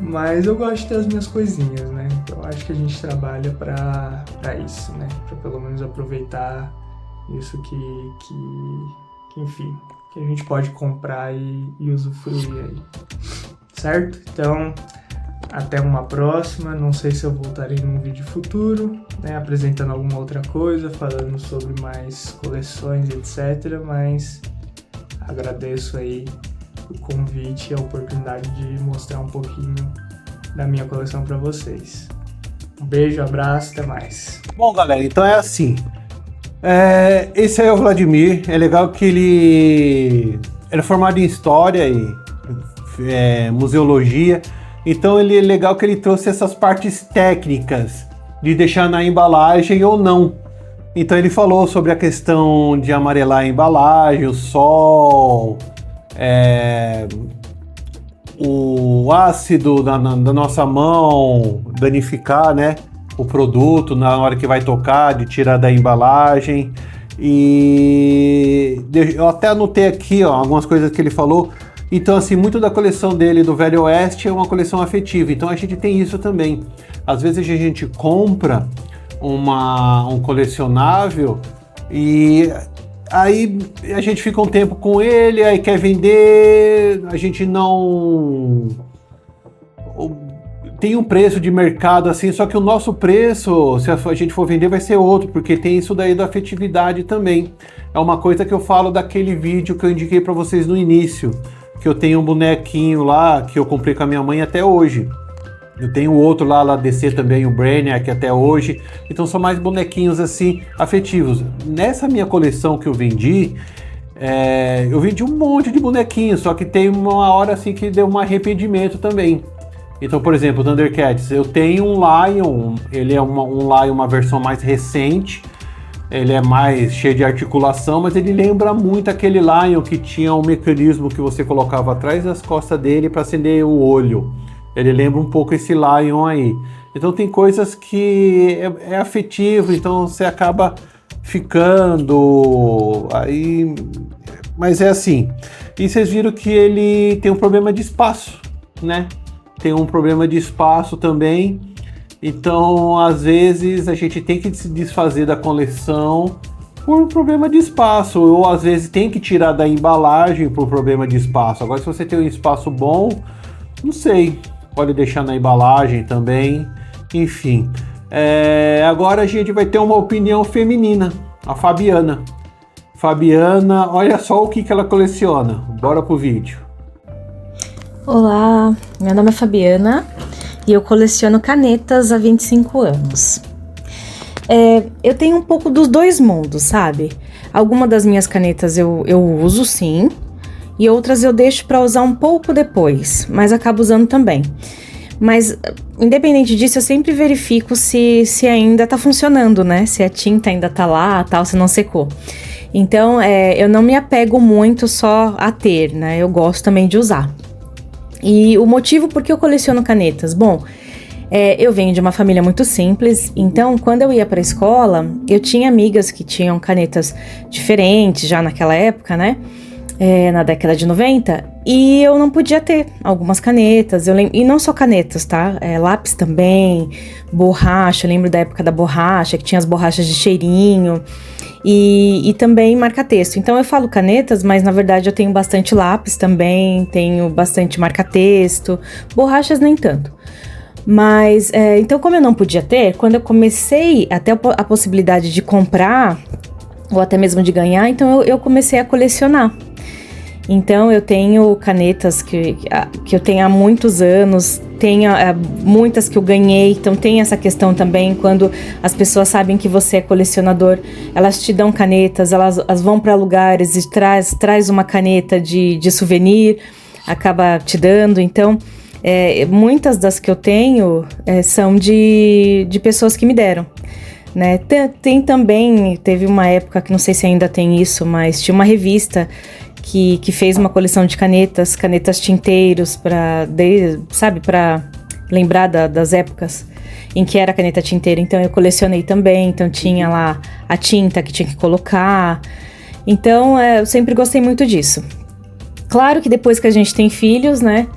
mas eu gosto de ter as minhas coisinhas, né? Então acho que a gente trabalha pra isso, né? Pra pelo menos aproveitar isso que enfim, que a gente pode comprar e usufruir aí, certo? Então, até uma próxima. Não sei se eu voltarei num vídeo futuro, né, apresentando alguma outra coisa, falando sobre mais coleções, etc. Mas agradeço aí o convite e a oportunidade de mostrar um pouquinho da minha coleção para vocês. Um beijo, abraço, até mais.
Bom, galera, então é assim. Esse aí é o Vladimir. É legal que ele é formado em História e Museologia. Então é legal que ele trouxe essas partes técnicas de deixar na embalagem ou não. Então ele falou sobre a questão de amarelar a embalagem, o sol, o ácido da nossa mão danificar, né, o produto na hora que vai tocar, de tirar da embalagem. E eu até anotei aqui, ó, algumas coisas que ele falou. Então, assim, muito da coleção dele do Velho Oeste é uma coleção afetiva. Então a gente tem isso também. Às vezes a gente compra um colecionável e aí a gente fica um tempo com ele, aí quer vender, a gente não tem um preço de mercado assim, só que o nosso preço, se a gente for vender, vai ser outro, porque tem isso daí da afetividade também. É uma coisa que eu falo daquele vídeo que eu indiquei para vocês no início, que eu tenho um bonequinho lá que eu comprei com a minha mãe até hoje. Eu tenho outro lá DC também, o Brainiac, até hoje. Então são mais bonequinhos assim, afetivos. Nessa minha coleção que eu vendi um monte de bonequinhos, só que tem uma hora assim que deu um arrependimento também. Então, por exemplo, o Thundercats, eu tenho um Lion, ele é um Lion, uma versão mais recente. Ele é mais cheio de articulação, mas ele lembra muito aquele Lion que tinha um mecanismo que você colocava atrás das costas dele para acender o olho. Ele lembra um pouco esse Lion aí. Então tem coisas que é afetivo, então você acaba ficando aí, mas é assim. E vocês viram que ele tem um problema de espaço, né? Tem um problema de espaço também. Então, às vezes, a gente tem que se desfazer da coleção por um problema de espaço, ou às vezes tem que tirar da embalagem por problema de espaço. Agora, se você tem um espaço bom, não sei, pode deixar na embalagem também, enfim. Agora a gente vai ter uma opinião feminina, a Fabiana. Fabiana, olha só o que ela coleciona. Bora pro vídeo.
Olá, meu nome é Fabiana e eu coleciono canetas há 25 anos. Eu tenho um pouco dos dois mundos, sabe? Algumas das minhas canetas eu uso sim, e outras eu deixo para usar um pouco depois, mas acabo usando também. Mas, independente disso, eu sempre verifico se ainda tá funcionando, né? Se a tinta ainda tá lá, tal, se não secou. Então, eu não me apego muito só a ter, né? Eu gosto também de usar. E o motivo por que eu coleciono canetas? Bom, eu venho de uma família muito simples, então quando eu ia para a escola, eu tinha amigas que tinham canetas diferentes já naquela época, né? Na década de 90, e eu não podia ter algumas canetas, e não só canetas, tá? Lápis também, borracha, eu lembro da época da borracha, que tinha as borrachas de cheirinho, e também marca-texto. Então eu falo canetas, mas na verdade eu tenho bastante lápis também, tenho bastante marca-texto, borrachas nem tanto. Mas, então como eu não podia ter, quando eu comecei até a possibilidade de comprar, ou até mesmo de ganhar, então eu comecei a colecionar. Então eu tenho canetas que eu tenho há muitos anos, tenho muitas que eu ganhei, então tem essa questão também, quando as pessoas sabem que você é colecionador, elas te dão canetas, elas vão para lugares e traz uma caneta de souvenir, acaba te dando, então muitas das que eu tenho são de pessoas que me deram. Né? Tem também, teve uma época que não sei se ainda tem isso, mas tinha uma revista que fez uma coleção de canetas tinteiros para lembrar das épocas em que era caneta tinteira. Então eu colecionei também, então tinha lá a tinta que tinha que colocar. Então eu sempre gostei muito disso. Claro que depois que a gente tem filhos, né,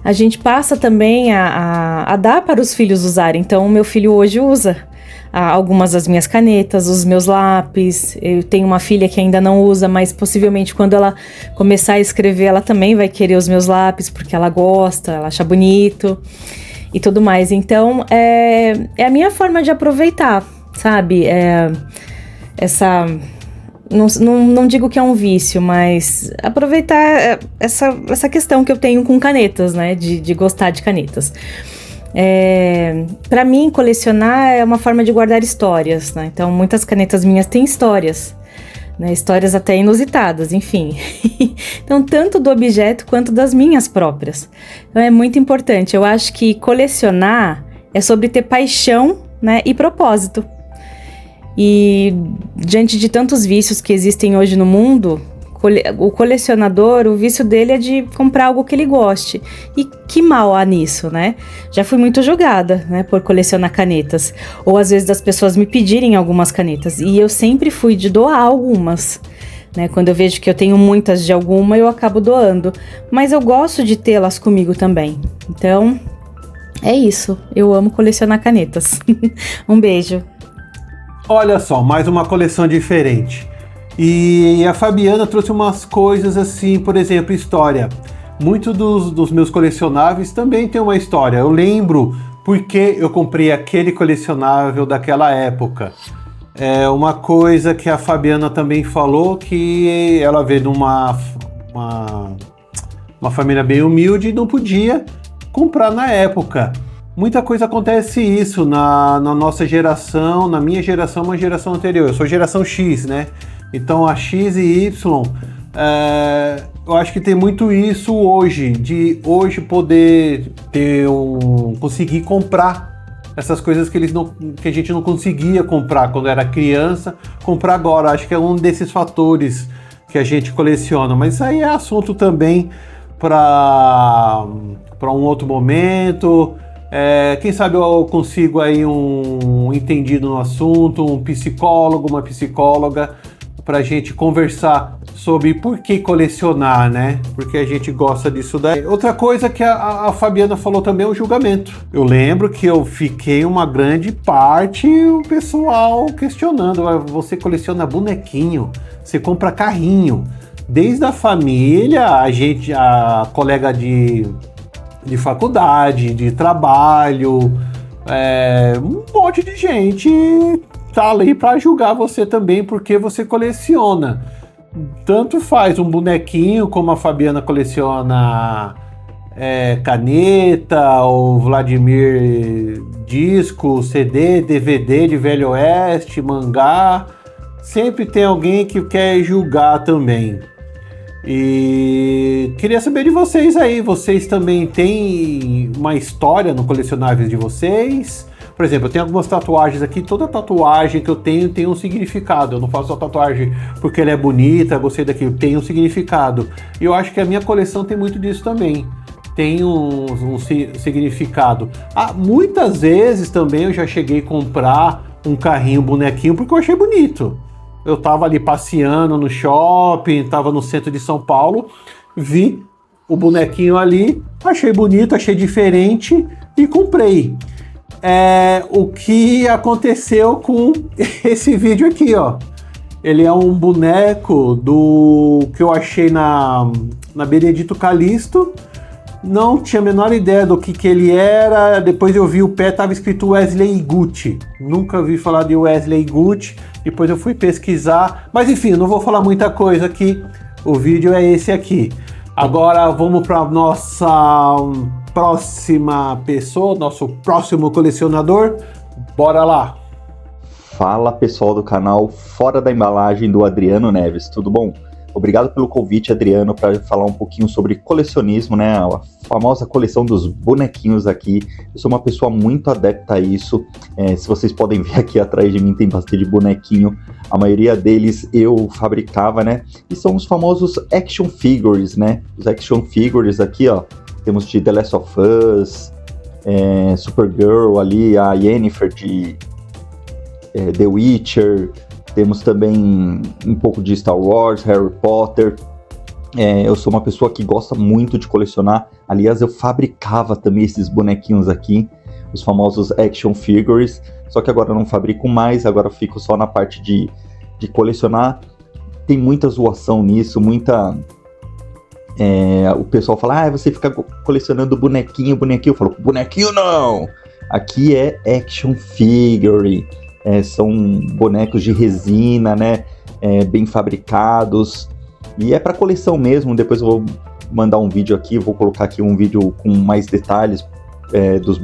a gente passa também a dar para os filhos usarem. Então o meu filho hoje usa algumas das minhas canetas, os meus lápis. Eu tenho uma filha que ainda não usa, mas possivelmente quando ela começar a escrever, ela também vai querer os meus lápis, porque ela gosta, ela acha bonito e tudo mais. Então, é a minha forma de aproveitar, sabe? Não digo que é um vício, mas aproveitar essa questão que eu tenho com canetas, né? De gostar de canetas. Para mim, colecionar é uma forma de guardar histórias, né? Então muitas canetas minhas têm histórias, né? Histórias até inusitadas, enfim. Então tanto do objeto quanto das minhas próprias. Então é muito importante. Eu acho que colecionar é sobre ter paixão, né? E propósito. E diante de tantos vícios que existem hoje no mundo, o colecionador, o vício dele é de comprar algo que ele goste. E que mal há nisso, né? Já fui muito julgada, né, por colecionar canetas. Ou às vezes das pessoas me pedirem algumas canetas. E eu sempre fui de doar algumas, né? Quando eu vejo que eu tenho muitas de alguma, eu acabo doando. Mas eu gosto de tê-las comigo também. Então, é isso. Eu amo colecionar canetas. Um beijo.
Olha só, mais uma coleção diferente. E a Fabiana trouxe umas coisas assim, por exemplo, história. Muitos dos meus colecionáveis também tem uma história. Eu lembro porque eu comprei aquele colecionável daquela época. Uma coisa que a Fabiana também falou, que ela veio de uma família bem humilde e não podia comprar na época. Muita coisa acontece isso na nossa geração, na minha geração, uma geração anterior. Eu sou geração X, né? Então a X e Y, eu acho que tem muito isso hoje, de hoje poder conseguir comprar essas coisas que a gente não conseguia comprar quando era criança, comprar agora. Acho que é um desses fatores que a gente coleciona, mas isso aí é assunto também para um outro momento. Quem sabe eu consigo aí um entendido no assunto, um psicólogo, uma psicóloga, para a gente conversar sobre por que colecionar, né? Porque a gente gosta disso daí. Outra coisa que a Fabiana falou também é o julgamento. Eu lembro que eu fiquei uma grande parte o pessoal questionando: você coleciona bonequinho, você compra carrinho. Desde a família, a colega de faculdade, de trabalho, um monte de gente tá ali para julgar você também porque você coleciona. Tanto faz um bonequinho, como a Fabiana coleciona caneta, o Vladimir disco, CD, DVD de Velho Oeste, mangá. Sempre tem alguém que quer julgar também. E queria saber de vocês aí, vocês também têm uma história no colecionáveis de vocês? Por exemplo, eu tenho algumas tatuagens aqui, toda tatuagem que eu tenho tem um significado. Eu não faço a tatuagem porque ela é bonita, gostei daquilo, tem um significado. E eu acho que a minha coleção tem muito disso também. Tem um significado. Muitas vezes também eu já cheguei a comprar um carrinho, um bonequinho, porque eu achei bonito. Eu tava ali passeando no shopping, tava no centro de São Paulo, vi o bonequinho ali, achei bonito, achei diferente e comprei. O que aconteceu com esse vídeo aqui, ó. Ele é um boneco que eu achei na Benedito Calixto. Não tinha a menor ideia do que ele era. Depois eu vi o pé, tava escrito Wesley Gucci. Nunca vi falar de Wesley Gucci. Depois eu fui pesquisar. Mas enfim, não vou falar muita coisa aqui. O vídeo é esse aqui. Agora vamos para nossa próxima pessoa, nosso próximo colecionador. Bora lá!
Fala pessoal do canal Fora da Embalagem, do Adriano Neves, tudo bom? Obrigado pelo convite, Adriano, para falar um pouquinho sobre colecionismo, né? A famosa coleção dos bonequinhos aqui. Eu sou uma pessoa muito adepta a isso. Se vocês podem ver aqui atrás de mim, tem bastante bonequinho. A maioria deles eu fabricava, né? E são os famosos action figures, né? Os action figures aqui, ó. Temos de The Last of Us, Supergirl ali, a Yennefer de The Witcher. Temos também um pouco de Star Wars, Harry Potter. Eu sou uma pessoa que gosta muito de colecionar. Aliás, eu fabricava também esses bonequinhos aqui, os famosos action figures. Só que agora eu não fabrico mais, agora eu fico só na parte de colecionar. Tem muita zoação nisso, o pessoal fala, você fica colecionando bonequinho. Eu falo, bonequinho não! Aqui é action figure. São bonecos de resina, né? Bem fabricados. E é para coleção mesmo. Depois eu vou mandar um vídeo aqui. Vou colocar aqui um vídeo com mais detalhes dos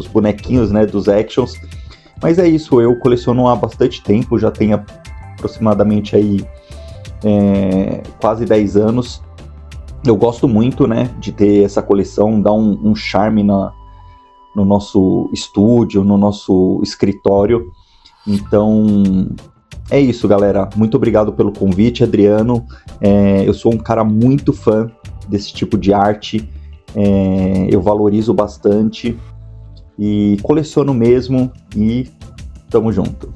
bonequinhos, né? Dos actions. Mas é isso. Eu coleciono há bastante tempo. Já tenho aproximadamente aí quase 10 anos. Eu gosto muito, né? De ter essa coleção. Dá um charme no nosso estúdio, no nosso escritório. Então, é isso, galera. Muito obrigado pelo convite, Adriano. Eu sou um cara muito fã desse tipo de arte. Eu valorizo bastante e coleciono mesmo. E tamo junto.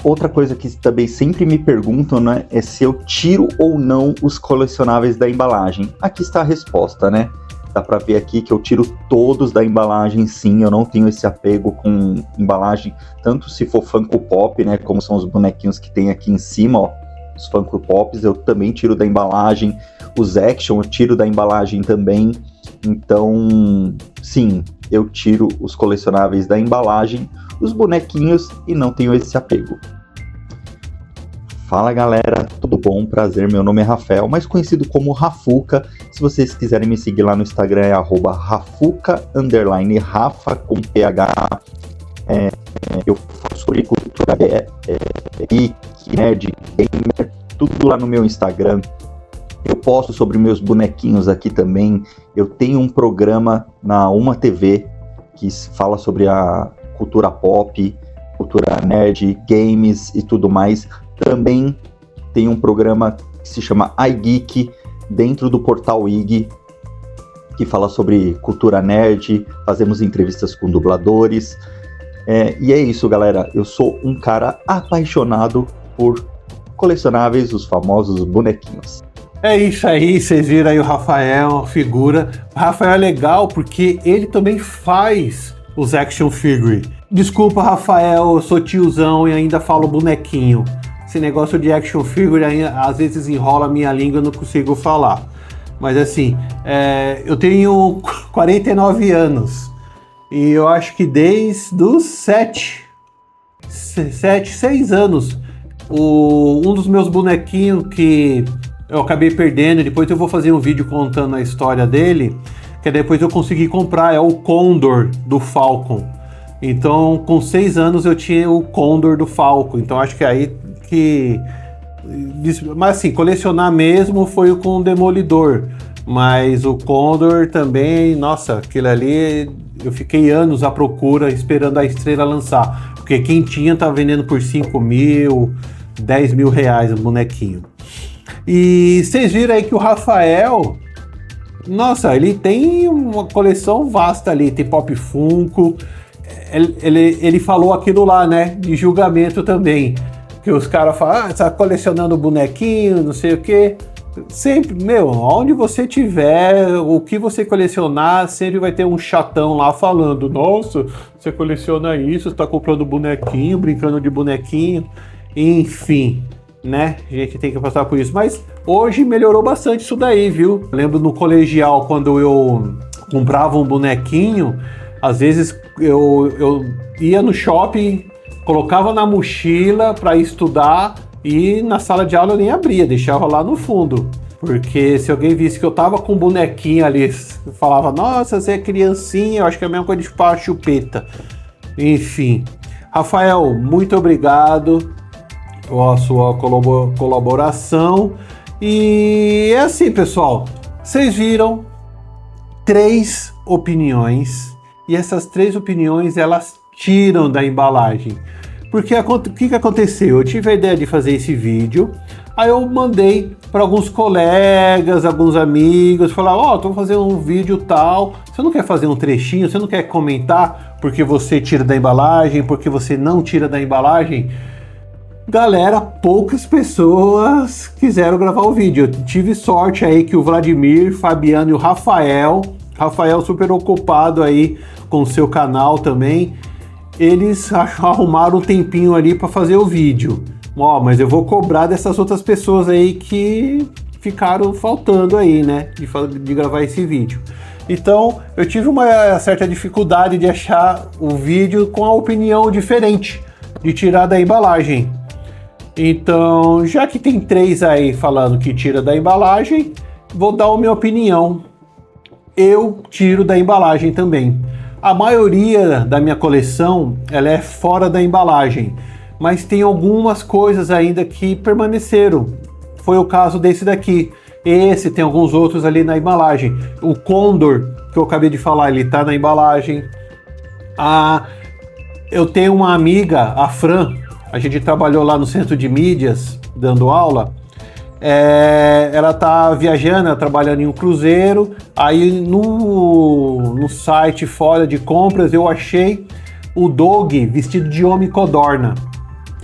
Outra coisa que também sempre me perguntam, né, é se eu tiro ou não os colecionáveis da embalagem. Aqui está a resposta, né? Dá pra ver aqui que eu tiro todos da embalagem, sim. Eu não tenho esse apego com embalagem, tanto se for Funko Pop, né, como são os bonequinhos que tem aqui em cima, ó. Os Funko Pops eu também tiro da embalagem. Os Action eu tiro da embalagem também. Então, sim, eu tiro os colecionáveis da embalagem, os bonequinhos, e não tenho esse apego. Fala galera, tudo bom? Prazer, meu nome é Rafael, mais conhecido como Rafuca. Se vocês quiserem me seguir lá no Instagram é @Rafuca_Rafa com PH. Eu faço sobre cultura geek, nerd, gamer, tudo lá no meu Instagram. Eu posto sobre meus bonequinhos aqui também. Eu tenho um programa na Uma TV que fala sobre a cultura pop. cultura nerd, games e tudo mais. Também tem um programa que se chama iGeek, dentro do portal IG, que fala sobre cultura nerd, fazemos entrevistas com dubladores. E é isso, galera. Eu sou um cara apaixonado por colecionáveis, os famosos bonequinhos.
É isso aí, vocês viram aí o Rafael, figura. O Rafael é legal porque ele também faz os action figure. Desculpa, Rafael, eu sou tiozão e ainda falo bonequinho. Esse negócio de action figure às vezes enrola a minha língua, eu não consigo falar. Mas assim, eu tenho 49 anos e eu acho que desde os 6 anos, um dos meus bonequinhos que eu acabei perdendo, depois eu vou fazer um vídeo contando a história dele, que depois eu consegui comprar, é o Condor do Falcon. Então, com 6 anos eu tinha o Condor do Falcon, então acho que é aí que... Mas assim, colecionar mesmo foi com o Demolidor, mas o Condor também, nossa, aquilo ali, eu fiquei anos à procura, esperando a Estrela lançar, porque quem tinha tá vendendo por 5 mil, 10 mil reais o bonequinho. E vocês viram aí que o Rafael, nossa, ele tem uma coleção vasta ali, tem Pop Funko, ele falou aquilo lá, né, de julgamento também, que os caras falam, tá colecionando bonequinho, não sei o quê. Sempre, onde você tiver, o que você colecionar, sempre vai ter um chatão lá falando, nossa, você coleciona isso, você tá comprando bonequinho, brincando de bonequinho, enfim, né? A gente tem que passar por isso. Mas hoje melhorou bastante isso daí, viu? Eu lembro no colegial, quando eu comprava um bonequinho, às vezes eu ia no shopping, colocava na mochila para estudar e na sala de aula eu nem abria, deixava lá no fundo. Porque se alguém visse que eu tava com um bonequinho ali, falava, nossa, você é criancinha, eu acho que é a mesma coisa de chupar chupeta. Enfim. Rafael, muito obrigado pela sua colaboração. E é assim, pessoal. Vocês viram 3 opiniões. E essas 3 opiniões, elas tiram da embalagem. Porque o que aconteceu? Eu tive a ideia de fazer esse vídeo, aí eu mandei para alguns colegas, alguns amigos, falar, tô fazendo um vídeo tal, você não quer fazer um trechinho, você não quer comentar porque você tira da embalagem, porque você não tira da embalagem? Galera, poucas pessoas quiseram gravar o vídeo. Eu tive sorte aí que o Vladimir, Fabiano e o Rafael super ocupado aí com o seu canal também, eles arrumaram um tempinho ali para fazer o vídeo. Mas eu vou cobrar dessas outras pessoas aí que ficaram faltando aí, né, de gravar esse vídeo. Então, eu tive uma certa dificuldade de achar o vídeo com a opinião diferente, de tirar da embalagem. Então, já que tem 3 aí falando que tira da embalagem, vou dar a minha opinião. Eu tiro da embalagem também. A maioria da minha coleção, ela é fora da embalagem, mas tem algumas coisas ainda que permaneceram. Foi o caso desse daqui. Esse, tem alguns outros ali na embalagem. O Condor, que eu acabei de falar, ele tá na embalagem. Eu tenho uma amiga, a Fran, a gente trabalhou lá no centro de mídias, dando aula. Ela tá viajando, trabalhando em um cruzeiro. Aí no site fora de compras eu achei o Doug vestido de Homem Codorna.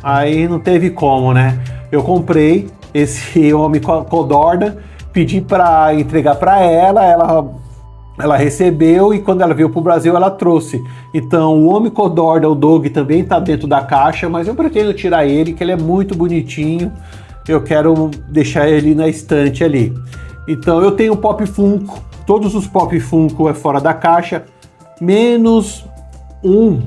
Aí não teve como, né? Eu comprei esse Homem Codorna, pedi para entregar para ela recebeu e quando ela veio pro Brasil ela trouxe. Então o Homem Codorna, o Doug, também tá dentro da caixa, mas eu pretendo tirar ele, que ele é muito bonitinho. Eu quero deixar ele na estante ali. Então eu tenho Pop Funko, todos os Pop Funko é fora da caixa, menos um,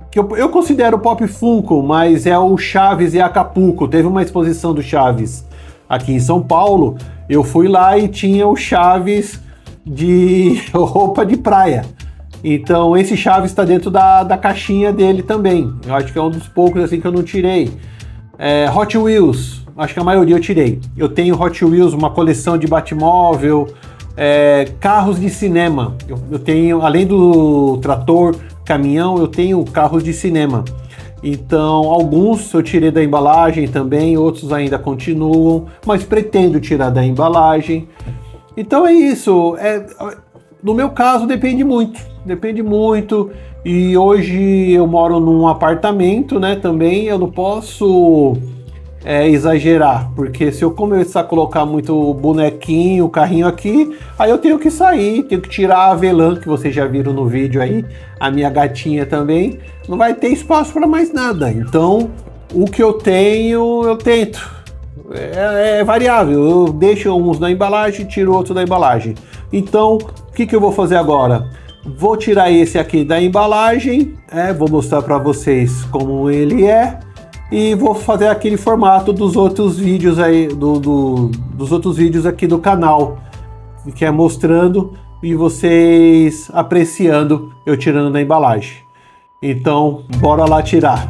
que eu considero Pop Funko, mas é o Chaves e Acapulco. Teve uma exposição do Chaves aqui em São Paulo, eu fui lá e tinha o Chaves de roupa de praia. Então esse Chaves está dentro da caixinha dele também. Eu acho que é um dos poucos assim que eu não tirei. Hot Wheels, acho que a maioria eu tirei. Eu tenho Hot Wheels, uma coleção de Batmóvel, carros de cinema. Eu tenho, além do trator, caminhão, eu tenho carros de cinema. Então, alguns eu tirei da embalagem também, outros ainda continuam, mas pretendo tirar da embalagem. Então é isso. No meu caso, depende muito. E hoje eu moro num apartamento, né? Também eu não posso exagerar, porque se eu começar a colocar muito bonequinho, carrinho aqui, aí eu tenho que sair, tenho que tirar a avelã, que vocês já viram no vídeo aí, a minha gatinha também, não vai ter espaço para mais nada. Então, o que eu tenho, eu tento. É variável, eu deixo uns na embalagem, tiro outros da embalagem. Então, o que eu vou fazer agora? Vou tirar esse aqui da embalagem, vou mostrar para vocês como ele é. E vou fazer aquele formato dos outros vídeos aí, dos outros vídeos aqui do canal, que é mostrando e vocês apreciando eu tirando da embalagem. Então, bora lá tirar.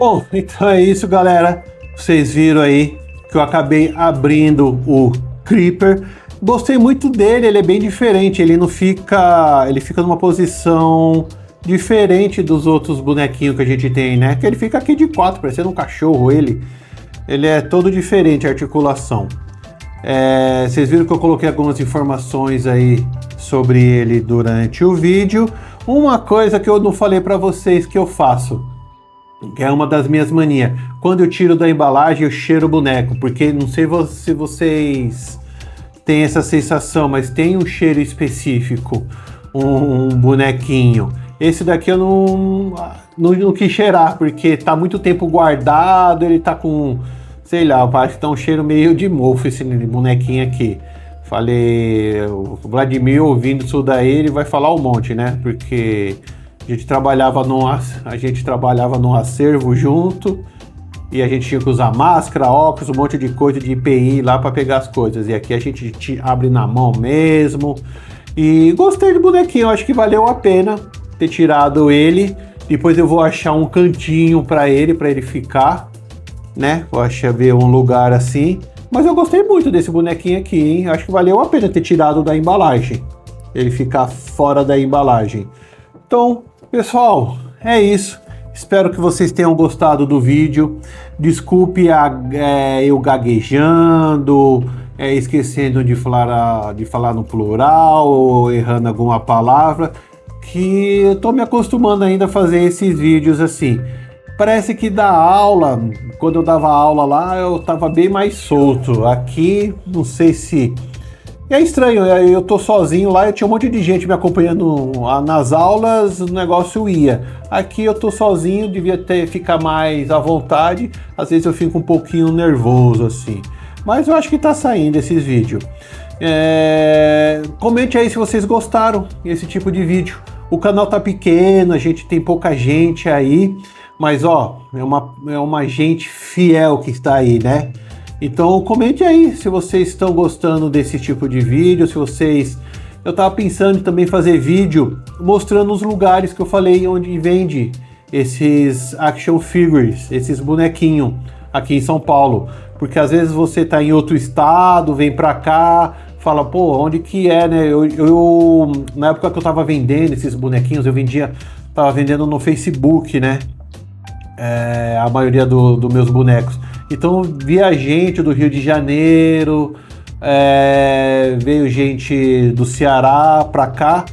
Bom, então é isso, galera. Vocês viram aí que eu acabei abrindo o Creeper. Gostei muito dele, ele é bem diferente, ele fica numa posição diferente dos outros bonequinhos que a gente tem, né? Que ele fica aqui de quatro, parecendo um cachorro, ele é todo diferente a articulação. Vocês viram que eu coloquei algumas informações aí sobre ele durante o vídeo. Uma coisa que eu não falei para vocês que eu faço, que é uma das minhas manias. Quando eu tiro da embalagem, eu cheiro o boneco, porque não sei se vocês têm essa sensação, mas tem um cheiro específico, um bonequinho. Esse daqui eu não quis cheirar, porque tá muito tempo guardado, ele tá com, sei lá, parece que tá um cheiro meio de mofo esse bonequinho aqui. Falei, o Vladimir ouvindo isso daí, ele vai falar um monte, né? Porque a gente trabalhava num acervo junto e a gente tinha que usar máscara, óculos, um monte de coisa de IPI lá para pegar as coisas. E aqui a gente abre na mão mesmo. E gostei do bonequinho, acho que valeu a pena ter tirado ele. Depois eu vou achar um cantinho para ele ficar, né? Vou achar ver um lugar assim. Mas eu gostei muito desse bonequinho aqui, hein? Acho que valeu a pena ter tirado da embalagem. Ele ficar fora da embalagem. Então, pessoal, é isso. Espero que vocês tenham gostado do vídeo. Desculpe eu gaguejando, esquecendo de falar no plural ou errando alguma palavra, que eu tô me acostumando ainda a fazer esses vídeos assim. Parece que da aula, quando eu dava aula lá, eu tava bem mais solto. Aqui, não sei se... É estranho, eu tô sozinho lá, eu tinha um monte de gente me acompanhando nas aulas, o negócio ia. Aqui eu tô sozinho, devia ficar mais à vontade, às vezes eu fico um pouquinho nervoso assim. Mas eu acho que tá saindo esses vídeos. Comente aí se vocês gostaram desse tipo de vídeo. O canal tá pequeno, a gente tem pouca gente aí, mas ó, é uma gente fiel que está aí, né? Então comente aí se vocês estão gostando desse tipo de vídeo, se vocês... Eu tava pensando em também fazer vídeo mostrando os lugares que eu falei onde vende esses action figures, esses bonequinhos aqui em São Paulo. Porque às vezes você tá em outro estado, vem pra cá, fala, pô, onde que é, né? Eu na época que eu tava vendendo esses bonequinhos, tava vendendo no Facebook, né? A maioria dos meus bonecos. Então via gente do Rio de Janeiro, veio gente do Ceará pra cá,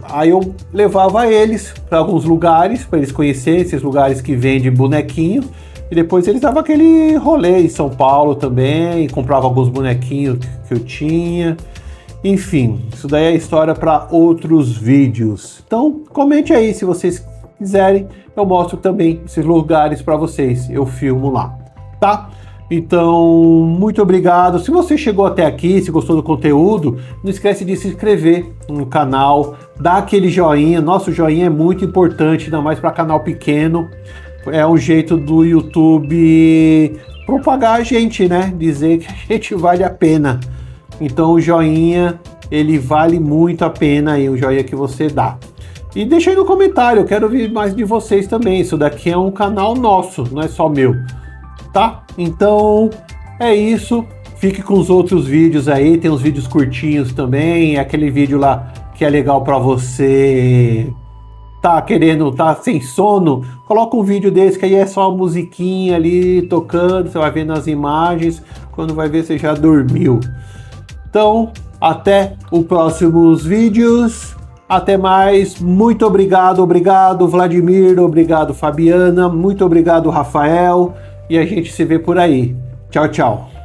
aí eu levava eles para alguns lugares, para eles conhecerem esses lugares que vendem bonequinho, e depois eles davam aquele rolê em São Paulo também, comprava alguns bonequinhos que eu tinha. Enfim, isso daí é história para outros vídeos. Então comente aí se vocês quiserem, eu mostro também esses lugares para vocês, eu filmo lá, tá? Então, muito obrigado. Se você chegou até aqui, se gostou do conteúdo, não esquece de se inscrever no canal, dá aquele joinha. Nosso joinha é muito importante, ainda mais para canal pequeno. É um jeito do YouTube propagar a gente, né? Dizer que a gente vale a pena. Então, o joinha, ele vale muito a pena aí, o joinha que você dá. E deixa aí no comentário, eu quero ouvir mais de vocês também. Isso daqui é um canal nosso, não é só meu, tá? Então, é isso. Fique com os outros vídeos aí, tem uns vídeos curtinhos também. Aquele vídeo lá que é legal pra você tá sem sono. Coloca um vídeo desse que aí é só a musiquinha ali tocando, você vai ver nas imagens. Quando vai ver, você já dormiu. Então, até os próximos vídeos. Até mais, muito obrigado Vladimir, obrigado Fabiana, muito obrigado Rafael, e a gente se vê por aí. Tchau, tchau.